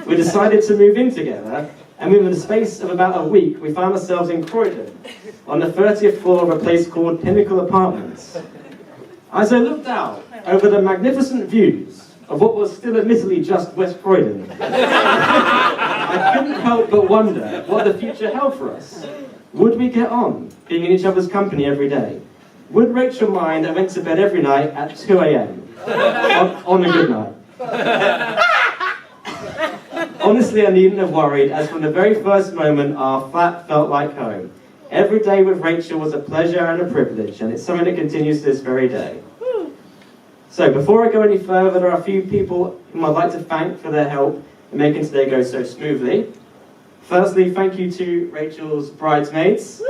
[SPEAKER 12] we decided to move in together, and within the space of about a week, we found ourselves in Croydon, on the 30th floor of a place called Pinnacle Apartments. As I looked out over the magnificent views of what was still admittedly just West Croydon, I couldn't help but wonder what the future held for us. Would we get on, being in each other's company every day? Would Rachel mind I went to bed every night at 2 a.m. on a good night? Honestly, I needn't have worried, as from the very first moment, our flat felt like home. Every day with Rachel was a pleasure and a privilege, and it's something that continues to this very day. So, before I go any further, there are a few people whom I'd like to thank for their help in making today go so smoothly. Firstly, thank you to Rachel's bridesmaids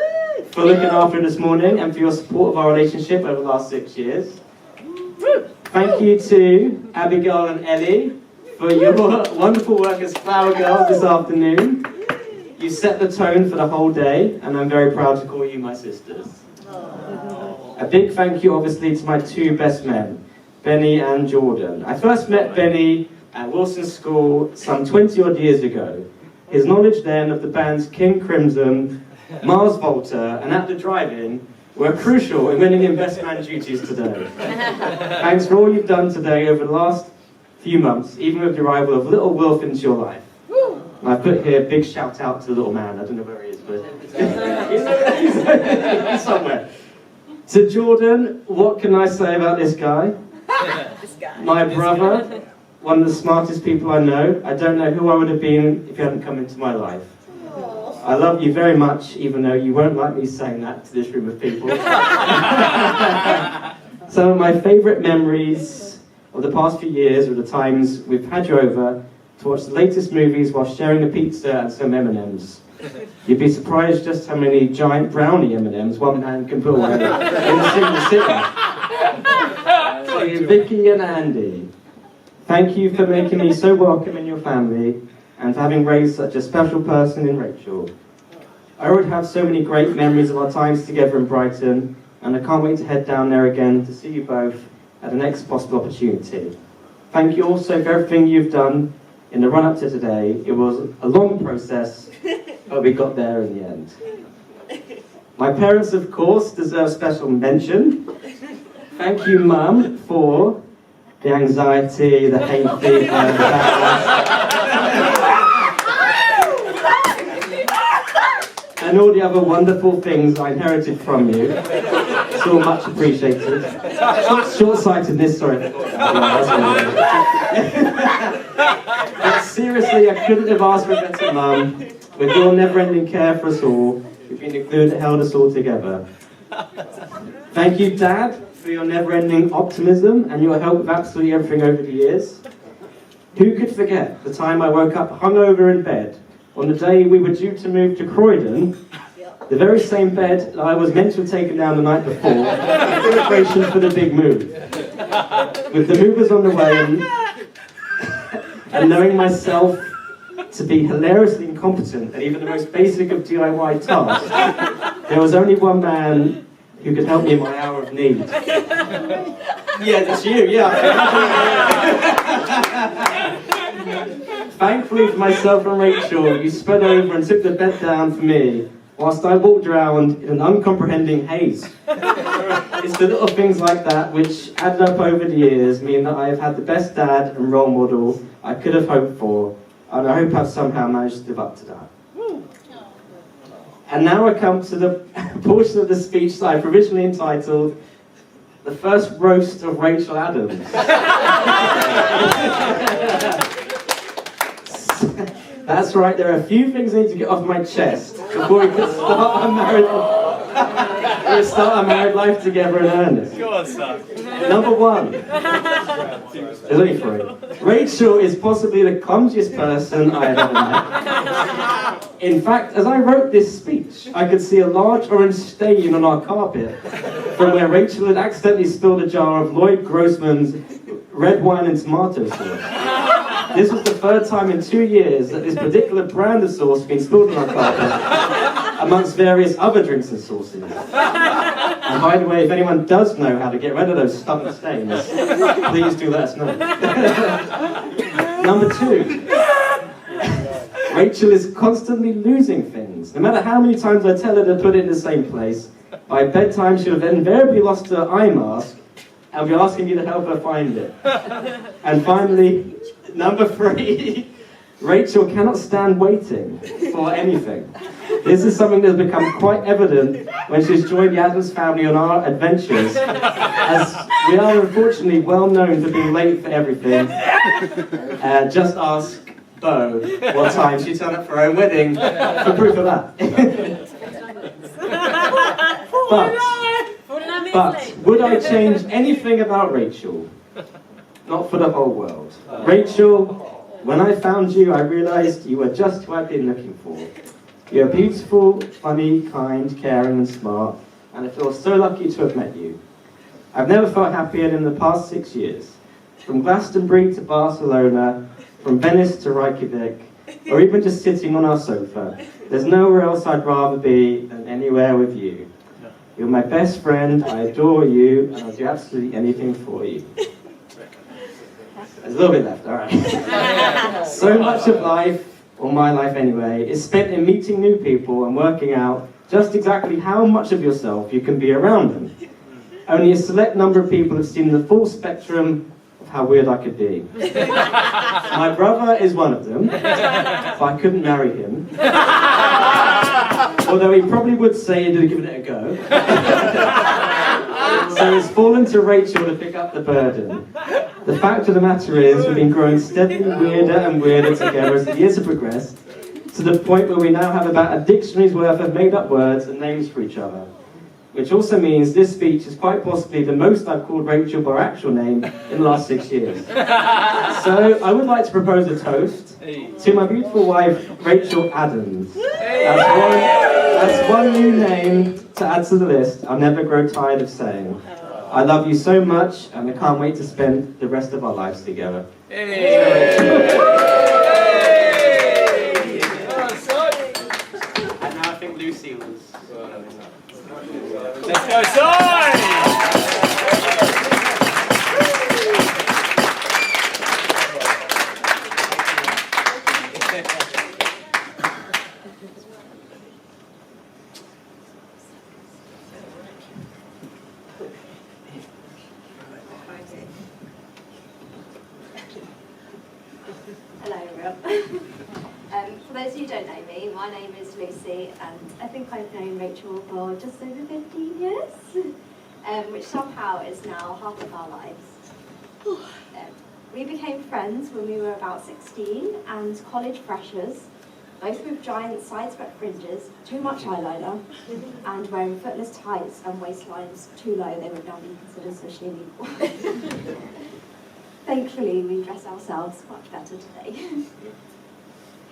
[SPEAKER 12] for looking after her this morning and for your support of our relationship over the last 6 years. Thank you to Abigail and Ellie for your wonderful work as flower girls this afternoon. You set the tone for the whole day, and I'm very proud to call you my sisters. A big thank you, obviously, to my 2 best men, Benny and Jordan. I first met Benny at Wilson School some 20-odd years ago. His knowledge then of the bands King Crimson, Mars Volta, and At the Drive-In were crucial in winning him Best Man duties today. Thanks for all you've done today over the last few months, even with the arrival of little Wilf into your life. And I put here a big shout out to the little man. I don't know where he is, but he's somewhere. To Jordan, what can I say about this guy? My brother, one of the smartest people I know. I don't know who I would have been if you hadn't come into my life. I love you very much, even though you won't like me saying that to this room of people. Some of my favourite memories of the past few years are the times we've had you over to watch the latest movies while sharing a pizza and some M&Ms. You'd be surprised just how many giant brownie M&Ms one man can put away in a single sitting. To Vicky and Andy, thank you for making me so welcome in your family and for having raised such a special person in Rachel. I already have so many great memories of our times together in Brighton, and I can't wait to head down there again to see you both at the next possible opportunity. Thank you also for everything you've done in the run-up to today. It was a long process, but we got there in the end. My parents, of course, deserve special mention. Thank you, Mum, for the anxiety, the hay fever, and all the other wonderful things I inherited from you. It's all much appreciated. Short-sightedness, sorry. But seriously, I couldn't have asked for a better mum. With your never-ending care for us all, you've been the glue that held us all together. Thank you, Dad, for your never-ending optimism and your help with absolutely everything over the years. Who could forget the time I woke up hungover in bed on the day we were due to move to Croydon, the very same bed that I was meant to have taken down the night before in preparation for the big move. With the movers on the way and knowing myself to be hilariously incompetent at even the most basic of DIY tasks, there was only one man who could help me in my hour of need. Yeah, that's you, yeah. Thankfully for myself and Rachel, you spread over and took the bed down for me, whilst I walked around in an uncomprehending haze. It's the little things like that which, added up over the years, mean that I have had the best dad and role model I could have hoped for, and I hope I've somehow managed to live up to that. And now I come to the portion of the speech that I provisionally entitled, The First Roast of Rachel Adams. That's right, there are a few things I need to get off my chest before we can start our married life together in earnest.
[SPEAKER 2] Go on, son.
[SPEAKER 12] Number 1. There's only 3. Rachel is possibly the clumsiest person I have ever met. In fact, as I wrote this speech, I could see a large orange stain on our carpet from where Rachel had accidentally spilled a jar of Lloyd Grossman's red wine and tomato sauce. This was the third time in 2 years that this particular brand of sauce had been spilled on our carpet, amongst various other drinks and sauces. And by the way, if anyone does know how to get rid of those stomach stains, please do let us know. Number 2. Rachel is constantly losing things. No matter how many times I tell her to put it in the same place, by bedtime she'll have invariably lost her eye mask and be asking me to help her find it. And finally, number 3, Rachel cannot stand waiting for anything. This is something that's become quite evident when she's joined the Adams family on our adventures, as we are unfortunately well known for being late for everything. Just ask Bo what time she turned up for her own wedding for proof of that. But would I change anything about Rachel? Not for the whole world. Rachel, when I found you, I realised you were just who I'd been looking for. You're beautiful, funny, kind, caring and smart, and I feel so lucky to have met you. I've never felt happier than the past 6 years. From Glastonbury to Barcelona, from Venice to Reykjavik, or even just sitting on our sofa, there's nowhere else I'd rather be than anywhere with you. You're my best friend, I adore you, and I'll do absolutely anything for you. There's a little bit left, alright. So much of life, or my life anyway, is spent in meeting new people and working out just exactly how much of yourself you can be around them. Only a select number of people have seen the full spectrum of how weird I could be. My brother is one of them, but I couldn't marry him. Although he probably would say he did give it a go. So it's fallen to Rachel to pick up the burden. The fact of the matter is, we've been growing steadily weirder and weirder together as the years have progressed, to the point where we now have about a dictionary's worth of made-up words and names for each other. Which also means this speech is quite possibly the most I've called Rachel by her actual name in the last 6 years. So I would like to propose a toast to my beautiful wife, Rachel Adams. That's one new name to add to the list I'll never grow tired of saying. I love you so much, and I can't wait to spend the rest of our lives together. And now I think Lucy was...
[SPEAKER 2] Let's go, son!
[SPEAKER 14] Hello everyone. For those who don't know me, my name is Lucy, and I think I've known Rachel for just over 15 years, which somehow is now half of our lives. We became friends when we were about 16 and college freshers, both with giant side-swept fringes, too much eyeliner, and wearing footless tights and waistlines too low they would now be considered socially illegal. Thankfully, we dress ourselves much better today.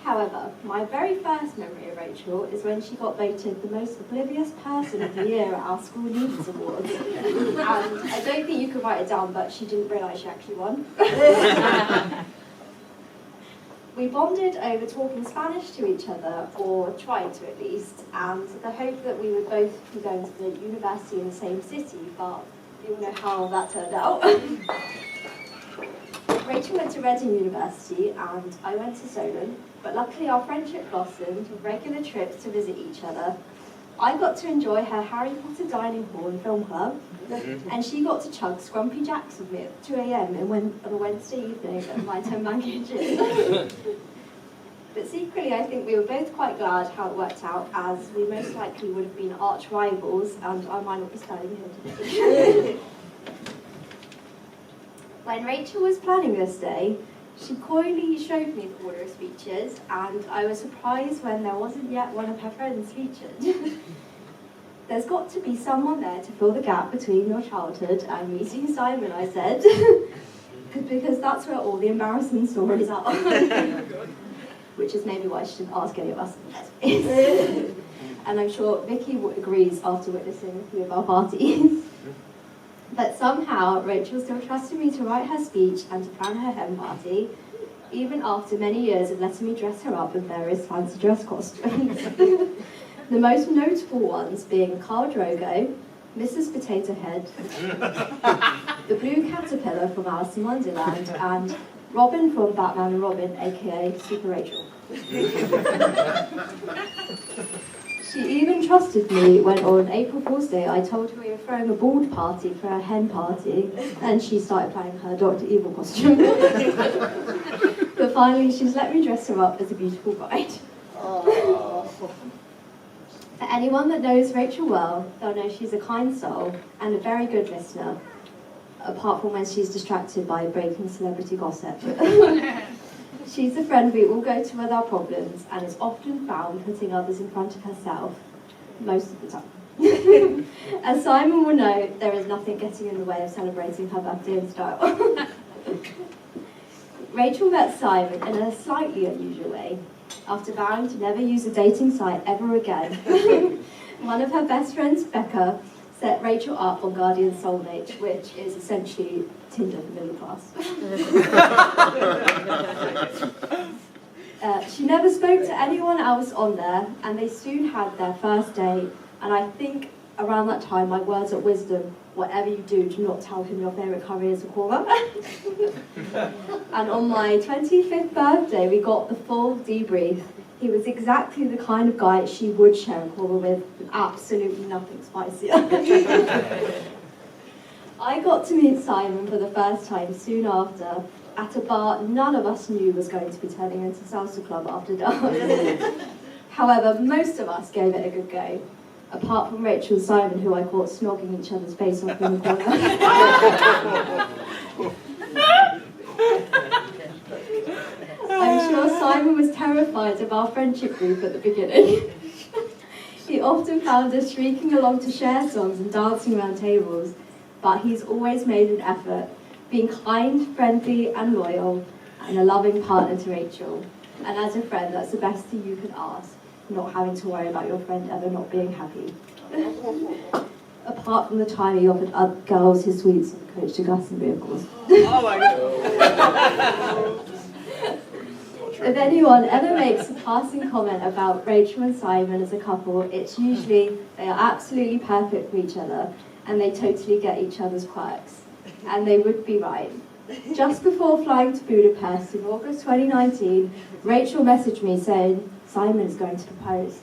[SPEAKER 14] However, my very first memory of Rachel is when she got voted the most oblivious person of the year at our School Needs Awards. And I don't think you could write it down, but she didn't realise she actually won. We bonded over talking Spanish to each other, or tried to at least, and the hope that we would both be going to the university in the same city, but you all know how that turned out. Rachel went to Reading University and I went to Solent, but luckily our friendship blossomed with regular trips to visit each other. I got to enjoy her Harry Potter dining hall and film club, and she got to chug Scrumpy Jacks with me at 2 AM on a Wednesday evening at my 10-man kitchen. But secretly I think we were both quite glad how it worked out, as we most likely would have been arch rivals and I might not be standing here today. When Rachel was planning this day, she coyly showed me the order of speeches, and I was surprised when there wasn't yet one of her friends featured. There's got to be someone there to fill the gap between your childhood and meeting Simon, I said, because that's where all the embarrassing stories are. Which is maybe why she didn't ask any of us in the first place. And I'm sure Vicky agrees after witnessing a few of our parties. But somehow, Rachel still trusted me to write her speech and to plan her hen party, even after many years of letting me dress her up in various fancy dress costumes. The most notable ones being Carl Drogo, Mrs. Potato Head, the Blue Caterpillar from Alice in Wonderland, and Robin from Batman and Robin, aka Super Rachel. She even trusted me when on April Fool's Day I told her we were throwing a bald party for her hen party, and she started planning her Dr. Evil costume. But finally she's let me dress her up as a beautiful bride. For anyone that knows Rachel well, they'll know she's a kind soul and a very good listener, apart from when she's distracted by breaking celebrity gossip. She's a friend we all go to with our problems and is often found putting others in front of herself, most of the time. As Simon will know, there is nothing getting in the way of celebrating her birthday in style. Rachel met Simon in a slightly unusual way. After vowing to never use a dating site ever again, one of her best friends, Becca, set Rachel up on Guardian Soulmate, which is essentially Tinder for middle class. She never spoke to anyone else on there, and they soon had their first date, and I think around that time my words of wisdom, whatever you do not tell him your favourite curry is a korma. And on my 25th birthday we got the full debrief. He was exactly the kind of guy she would share a korma with absolutely nothing spicier. I got to meet Simon for the first time soon after at a bar none of us knew was going to be turning into salsa club after dark. However, most of us gave it a good go. Apart from Rachel and Simon, who I caught snogging each other's face off in the corner. I'm sure Simon was terrified of our friendship group at the beginning. He often found us shrieking along to share songs and dancing around tables, but he's always made an effort, being kind, friendly and loyal, and a loving partner to Rachel. And as a friend, that's the best thing you could ask. Not having to worry about your friend ever not being happy. Apart from the time he offered other girls his sweets on the coach to Glastonbury, of course.
[SPEAKER 2] Oh my God!
[SPEAKER 14] If anyone ever makes a passing comment about Rachel and Simon as a couple, it's usually they are absolutely perfect for each other and they totally get each other's quirks. And they would be right. Just before flying to Budapest in August 2019, Rachel messaged me saying, Simon is going to propose.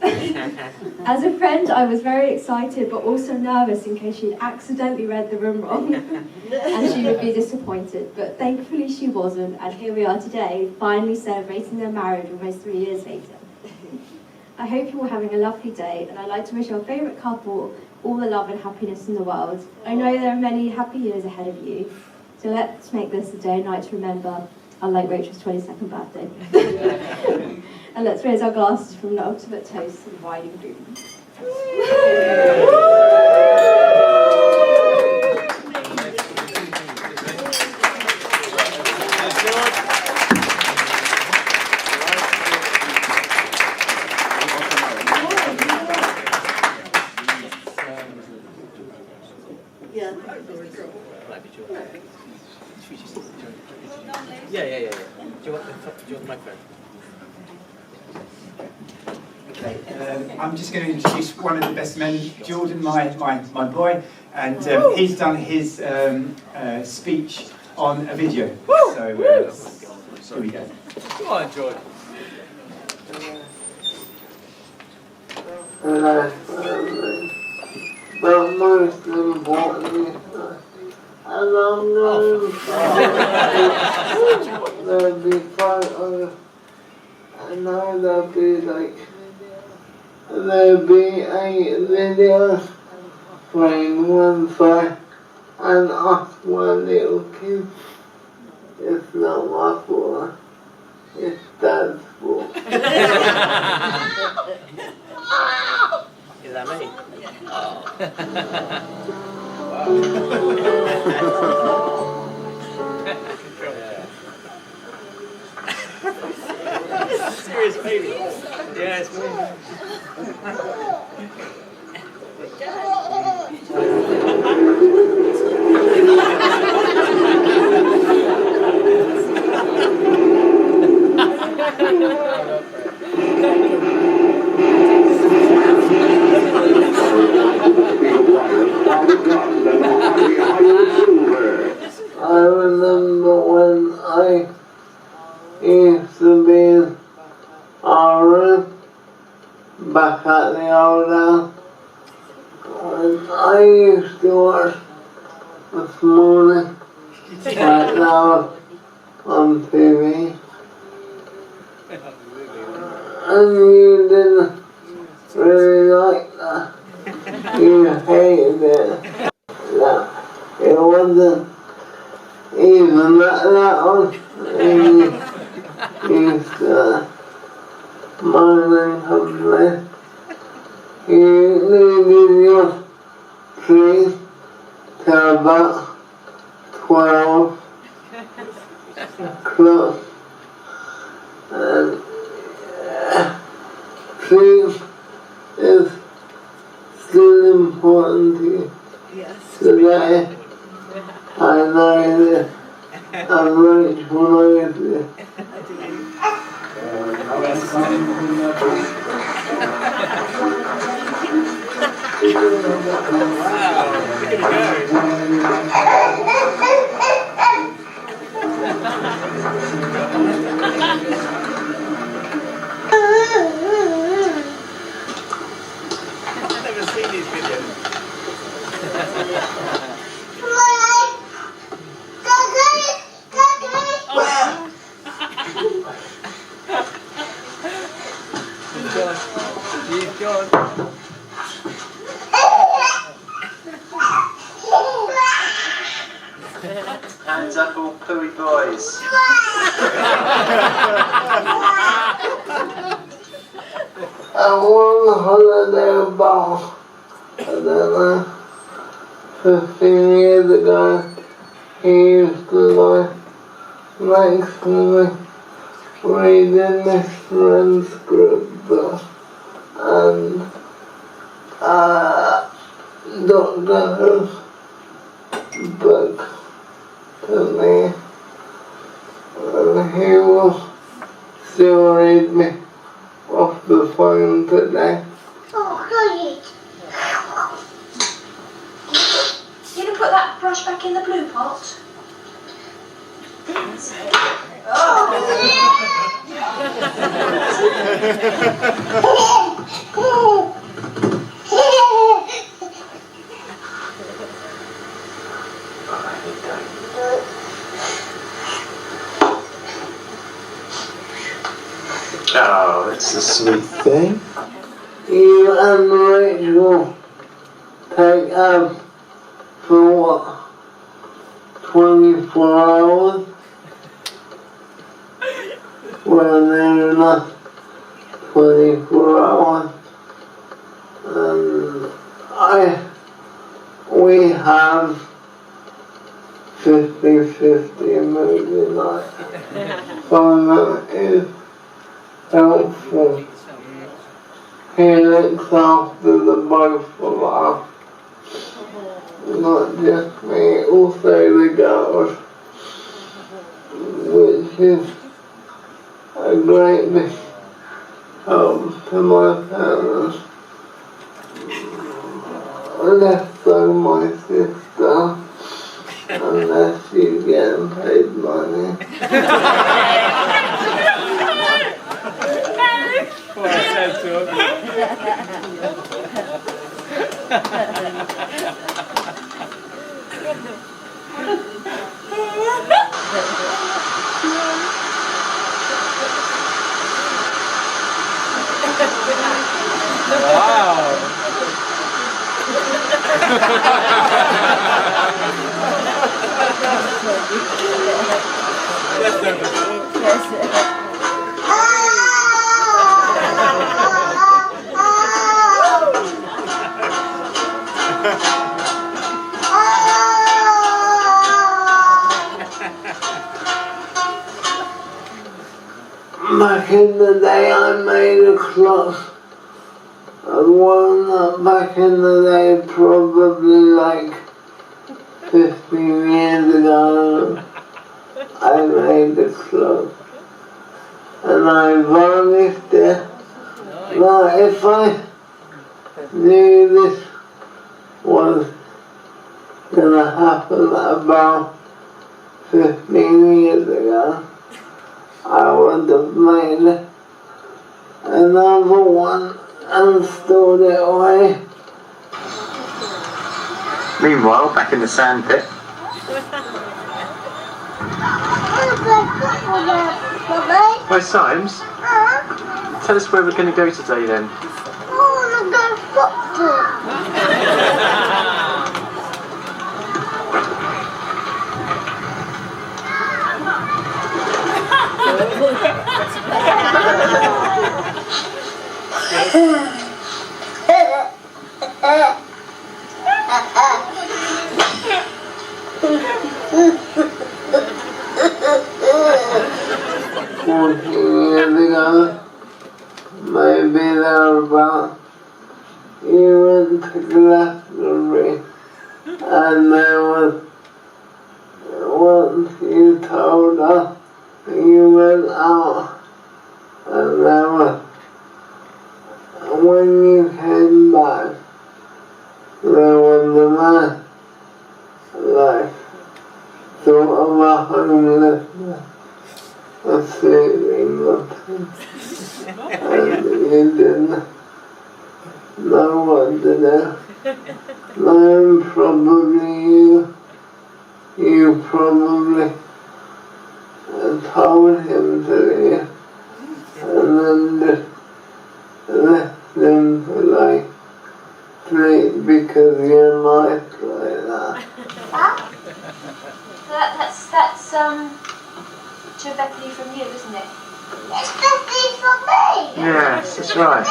[SPEAKER 14] As a friend, I was very excited but also nervous in case she'd accidentally read the room wrong and she would be disappointed. But thankfully she wasn't, and here we are today, finally celebrating their marriage almost 3 years later. I hope you're all having a lovely day, and I'd like to wish our favourite couple all the love and happiness in the world. I know there are many happy years ahead of you, so let's make this a day and night to remember, unlike Rachel's 22nd birthday. And let's raise our glasses from the ultimate toast to the bride and groom.
[SPEAKER 5] Yeah. Do you want the microphone?
[SPEAKER 1] Okay, I'm just going to introduce one of the best men, Jordan, my boy, and he's done his speech on a video. So here we go.
[SPEAKER 2] Come on, Jordan.
[SPEAKER 15] Hello, but most importantly, and I'm going there'll be photos, and there'll be there'll be a video playing one side, and us one little kid. It's not my fault, it's Dad's fault.
[SPEAKER 5] Is that me?
[SPEAKER 2] Serious baby.
[SPEAKER 5] Yeah, it's me.
[SPEAKER 15] I remember when I used to be in our room back at the old house, and I used to watch This Morning right now on TV, and you didn't really like that. You hated it. That it wasn't even that on. You said, morning company. You needed your sleep till about 12 o'clock. And sleep is still important to you.
[SPEAKER 16] Yes.
[SPEAKER 15] Today, I know this, and Rachel knows this.
[SPEAKER 16] I've never seen these videos. He's gone.
[SPEAKER 12] Hands up, all pooey boys.
[SPEAKER 15] I won a holiday ball, I don't know, 15 years ago. He used to lie next to me, reading his friend's script book, and Dr. Who's book to me, and he will still read me off the phone today.
[SPEAKER 8] Oh, great. You didn't put that brush back in the blue pot?
[SPEAKER 12] Oh, it's a sweet thing.
[SPEAKER 15] You and Rachel take up for what? 24 hours? When they're not 24 hours. We have 50-50 movie night. So that is helpful. He looks after the both of us. Not just me, also the girls. Which is a great big help to my parents. Less so my sister, unless she's getting paid money.
[SPEAKER 16] What I said to Wow.
[SPEAKER 15] Back in the day I made a clock. And one that back in the day, probably like 15 years ago, I made a clock. and I vanished it. But if I knew this was gonna happen about 15 years ago, I would have made another one and stored it away.
[SPEAKER 2] Meanwhile, back in the sand pit. Hi, Symes. Tell us where we're going to go today then.
[SPEAKER 15] Years ago, maybe thereabout, you went to Glastonbury, and there was, once you told us, you went out, and there was, when you came back, there was a man, like, sort of a homeless man. Sleeping nothing, and you didn't know what to do. Then probably you probably told him to leave, and then just left him to like sleep because you're nice like that.
[SPEAKER 14] That's directly from you, isn't it?
[SPEAKER 9] It's 50 from me!
[SPEAKER 2] Yes, that's right.
[SPEAKER 9] I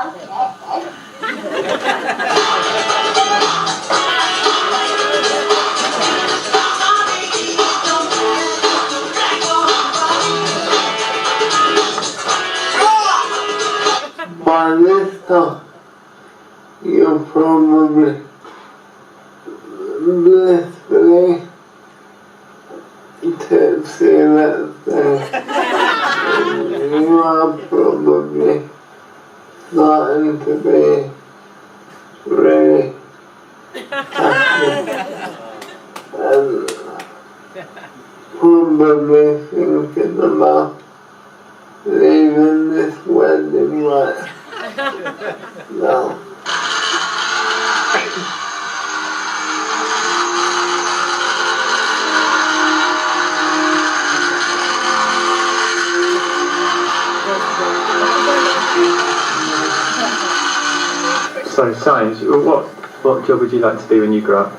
[SPEAKER 9] like it.
[SPEAKER 15] By this time, you're probably blissfully tipsy, let's say. You are probably starting to be really happy and probably thinking about leaving this wedding right now.
[SPEAKER 2] So, Symes, what job would you like to do when you grow up?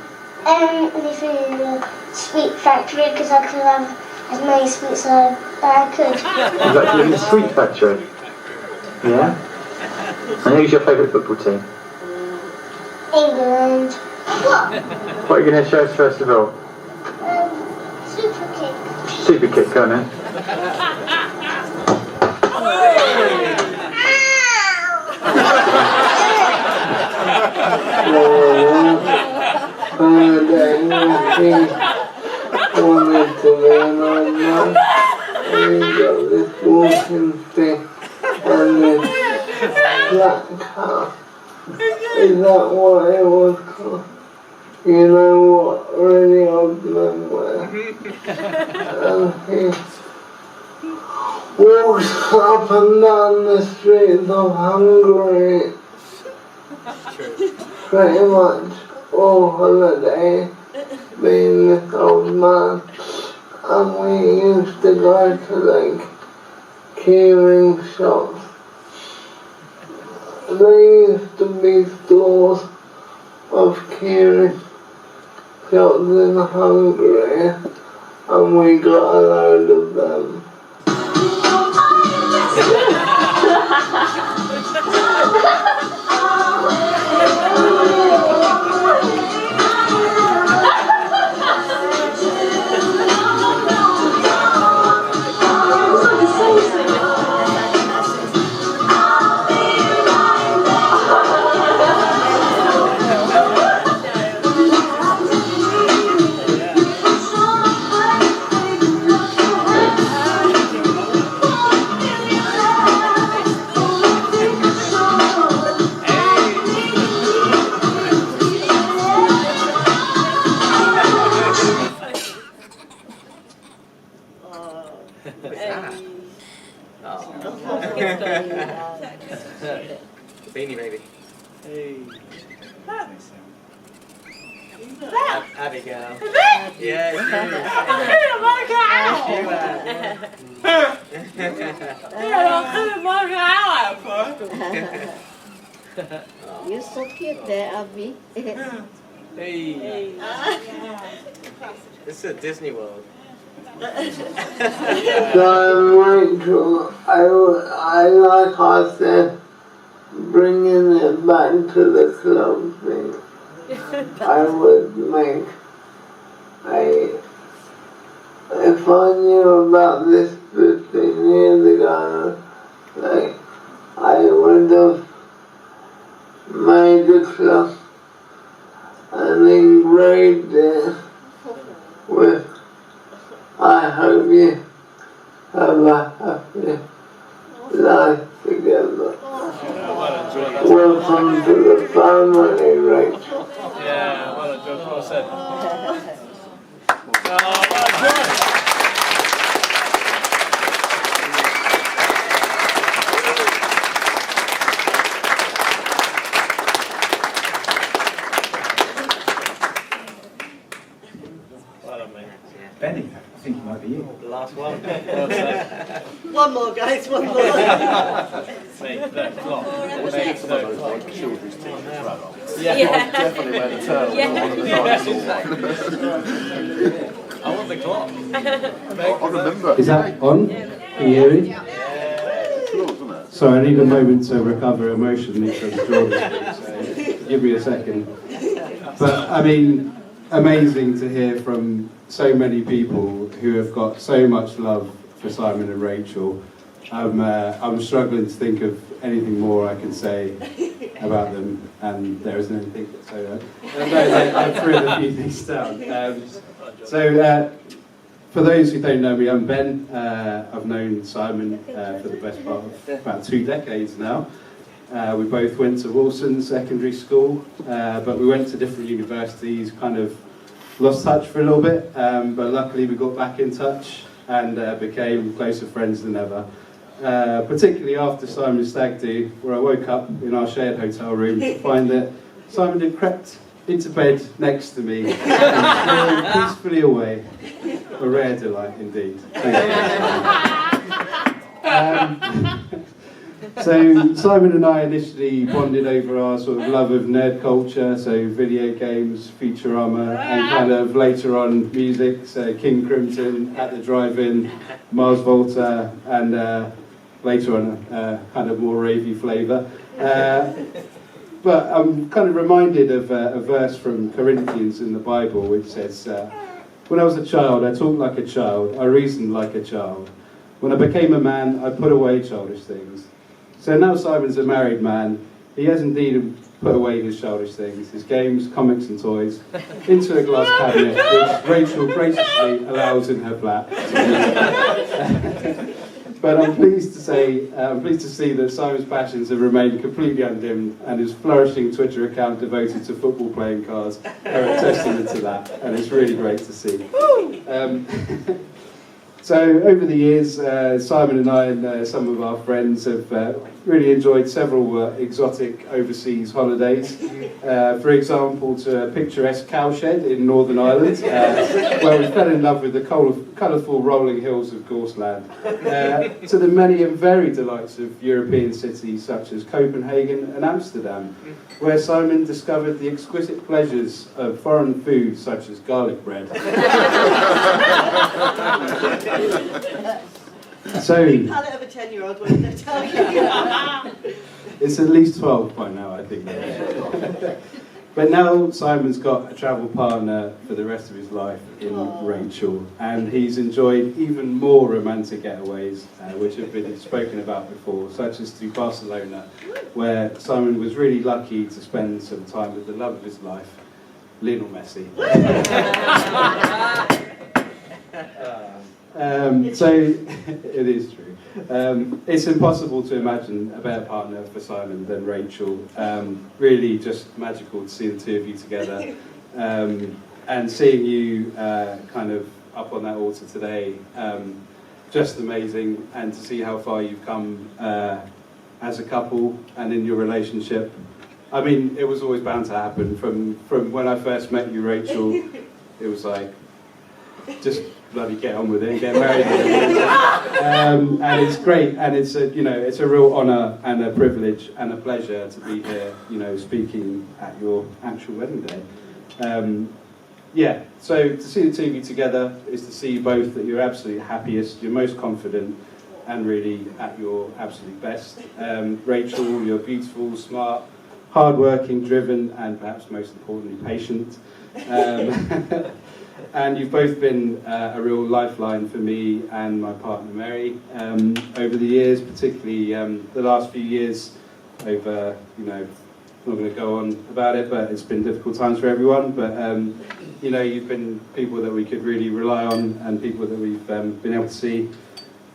[SPEAKER 9] Live in a sweet factory because I could have as many sweets as I could.
[SPEAKER 2] You'd like to live in a sweet factory? Yeah? And who's your favourite football team?
[SPEAKER 9] England.
[SPEAKER 2] What are you going to show us first of all?
[SPEAKER 9] Super kick.
[SPEAKER 2] Super kick, go on then.
[SPEAKER 15] Wanted to learn online, and you got this walking stick and this black car. Is that what it was called? You know what really old men wear? And he walks up and down the streets of Hungary pretty much all holiday, being this old man, and we used to go to like keyring shops. There used to be stores of keyring shops in Hungary, and we got a load of them.
[SPEAKER 5] Beanie Baby.
[SPEAKER 16] Hey.
[SPEAKER 5] Abigail.
[SPEAKER 8] Is it?
[SPEAKER 5] Yeah,
[SPEAKER 8] I couldn't work it out. I couldn't work it out at first.
[SPEAKER 4] You're so cute there, Abby.
[SPEAKER 5] Hey. This is a Disney World.
[SPEAKER 15] Rachel, I like I said, bringing it back to the club thing. I would make if I knew about this 15 years ago, like, I would have made a club and engraved it with, I hope you have a happy life together. Welcome to the family, Rachel.
[SPEAKER 16] Yeah, well done, George. Well said.
[SPEAKER 1] Benny, I think it might be you.
[SPEAKER 5] The last one.
[SPEAKER 7] One more, guys, one more.
[SPEAKER 16] Make the clock.
[SPEAKER 3] Make the clock. Children's teachers rather.
[SPEAKER 16] Yeah.
[SPEAKER 3] Definitely wear the turtle.
[SPEAKER 16] I want the clock.
[SPEAKER 3] I remember.
[SPEAKER 6] Is that on? Can you hear me? Sorry, I need a moment to recover emotionally from Jordan, so give me a second. But, I mean, amazing to hear from so many people who have got so much love for Simon and Rachel. I'm struggling to think of anything more I can say about them, and there isn't anything. So I've written a few things down. For those who don't know me, I'm Ben. I've known Simon for the best part of about 2 decades now. We both went to Wilson Secondary School, but we went to different universities, kind of lost touch for a little bit, but luckily we got back in touch and became closer friends than ever. Particularly after Simon's stag do, where I woke up in our shared hotel room to find that Simon had crept into bed next to me and snored peacefully away. A rare delight indeed. So Simon and I initially bonded over our sort of love of nerd culture, so video games, Futurama, and kind of later on music, so King Crimson, At the Drive-In, Mars Volta, and later on kind of more ravey flavour. But I'm kind of reminded of a verse from Corinthians in the Bible which says, when I was a child, I talked like a child, I reasoned like a child. When I became a man, I put away childish things. So now Simon's a married man, he has indeed put away his childish things, his games, comics and toys, into a glass cabinet, which Rachel graciously allows in her flat. But I'm pleased to see that Simon's passions have remained completely undimmed, and his flourishing Twitter account devoted to football playing cards are a testament to that, and it's really great to see. So over the years, Simon and I and some of our friends have really enjoyed several exotic overseas holidays. For example, to a picturesque cowshed in Northern Ireland, where we fell in love with the colourful rolling hills of Gorseland. To the many and varied delights of European cities such as Copenhagen and Amsterdam, where Simon discovered the exquisite pleasures of foreign food such as garlic bread. So,
[SPEAKER 7] The palate of a 10-year-old, wouldn't it tell you?
[SPEAKER 6] It's at least 12 by now, I think. But now Simon's got a travel partner for the rest of his life in Rachel, and he's enjoyed even more romantic getaways, which have been spoken about before, such as to Barcelona, where Simon was really lucky to spend some time with the love of his life, Lionel Messi. So it is true. It's impossible to imagine a better partner for Simon than Rachel. Really just magical to see the two of you together. And seeing you kind of up on that altar today, just amazing. And to see how far you've come
[SPEAKER 17] as a couple and in your relationship. I mean, it was always bound to happen. From when I first met you, Rachel, it was like, just bloody get on with it and get married. And it's great, and it's a real honour and a privilege and a pleasure to be here, speaking at your actual wedding day. Yeah, so to see the two of you together is to see both at your absolute happiest, your most confident, and really at your absolute best. Rachel, you're beautiful, smart, hardworking, driven, and perhaps most importantly, patient. And you've both been a real lifeline for me and my partner Mary over the years, particularly the last few years over, I'm not going to go on about it, but it's been difficult times for everyone. But, you've been people that we could really rely on and people that we've been able to see.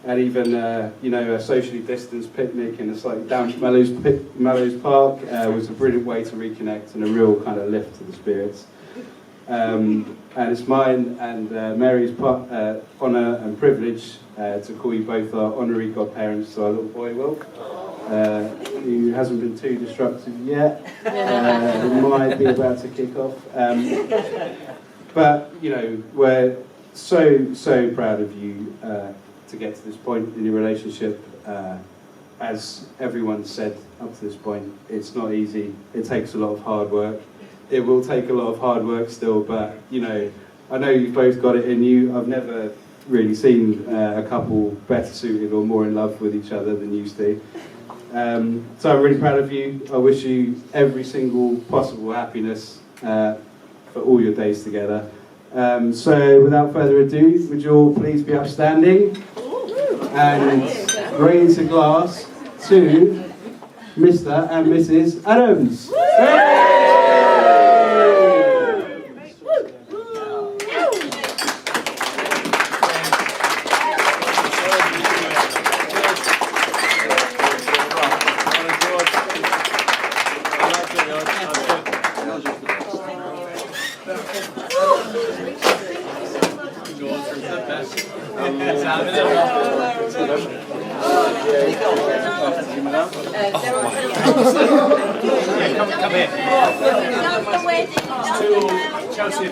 [SPEAKER 17] And even, a socially distanced picnic in a slightly damp Mallows Park was a brilliant way to reconnect and a real kind of lift to the spirits. And it's mine and Mary's honour and privilege to call you both our honorary godparents to our little boy, Will, who hasn't been too destructive yet. Might be about to kick off. But, we're so proud of you to get to this point in your relationship. As everyone said up to this point, it's not easy. It takes a lot of hard work. It will take a lot of hard work still, but I know you've both got it in you. I've never really seen a couple better suited or more in love with each other than you two. So I'm really proud of you. I wish you every single possible happiness for all your days together. So without further ado, would you all please be upstanding and raise a glass to Mr. and Mrs. Adams.
[SPEAKER 16] Come here. Chelsea.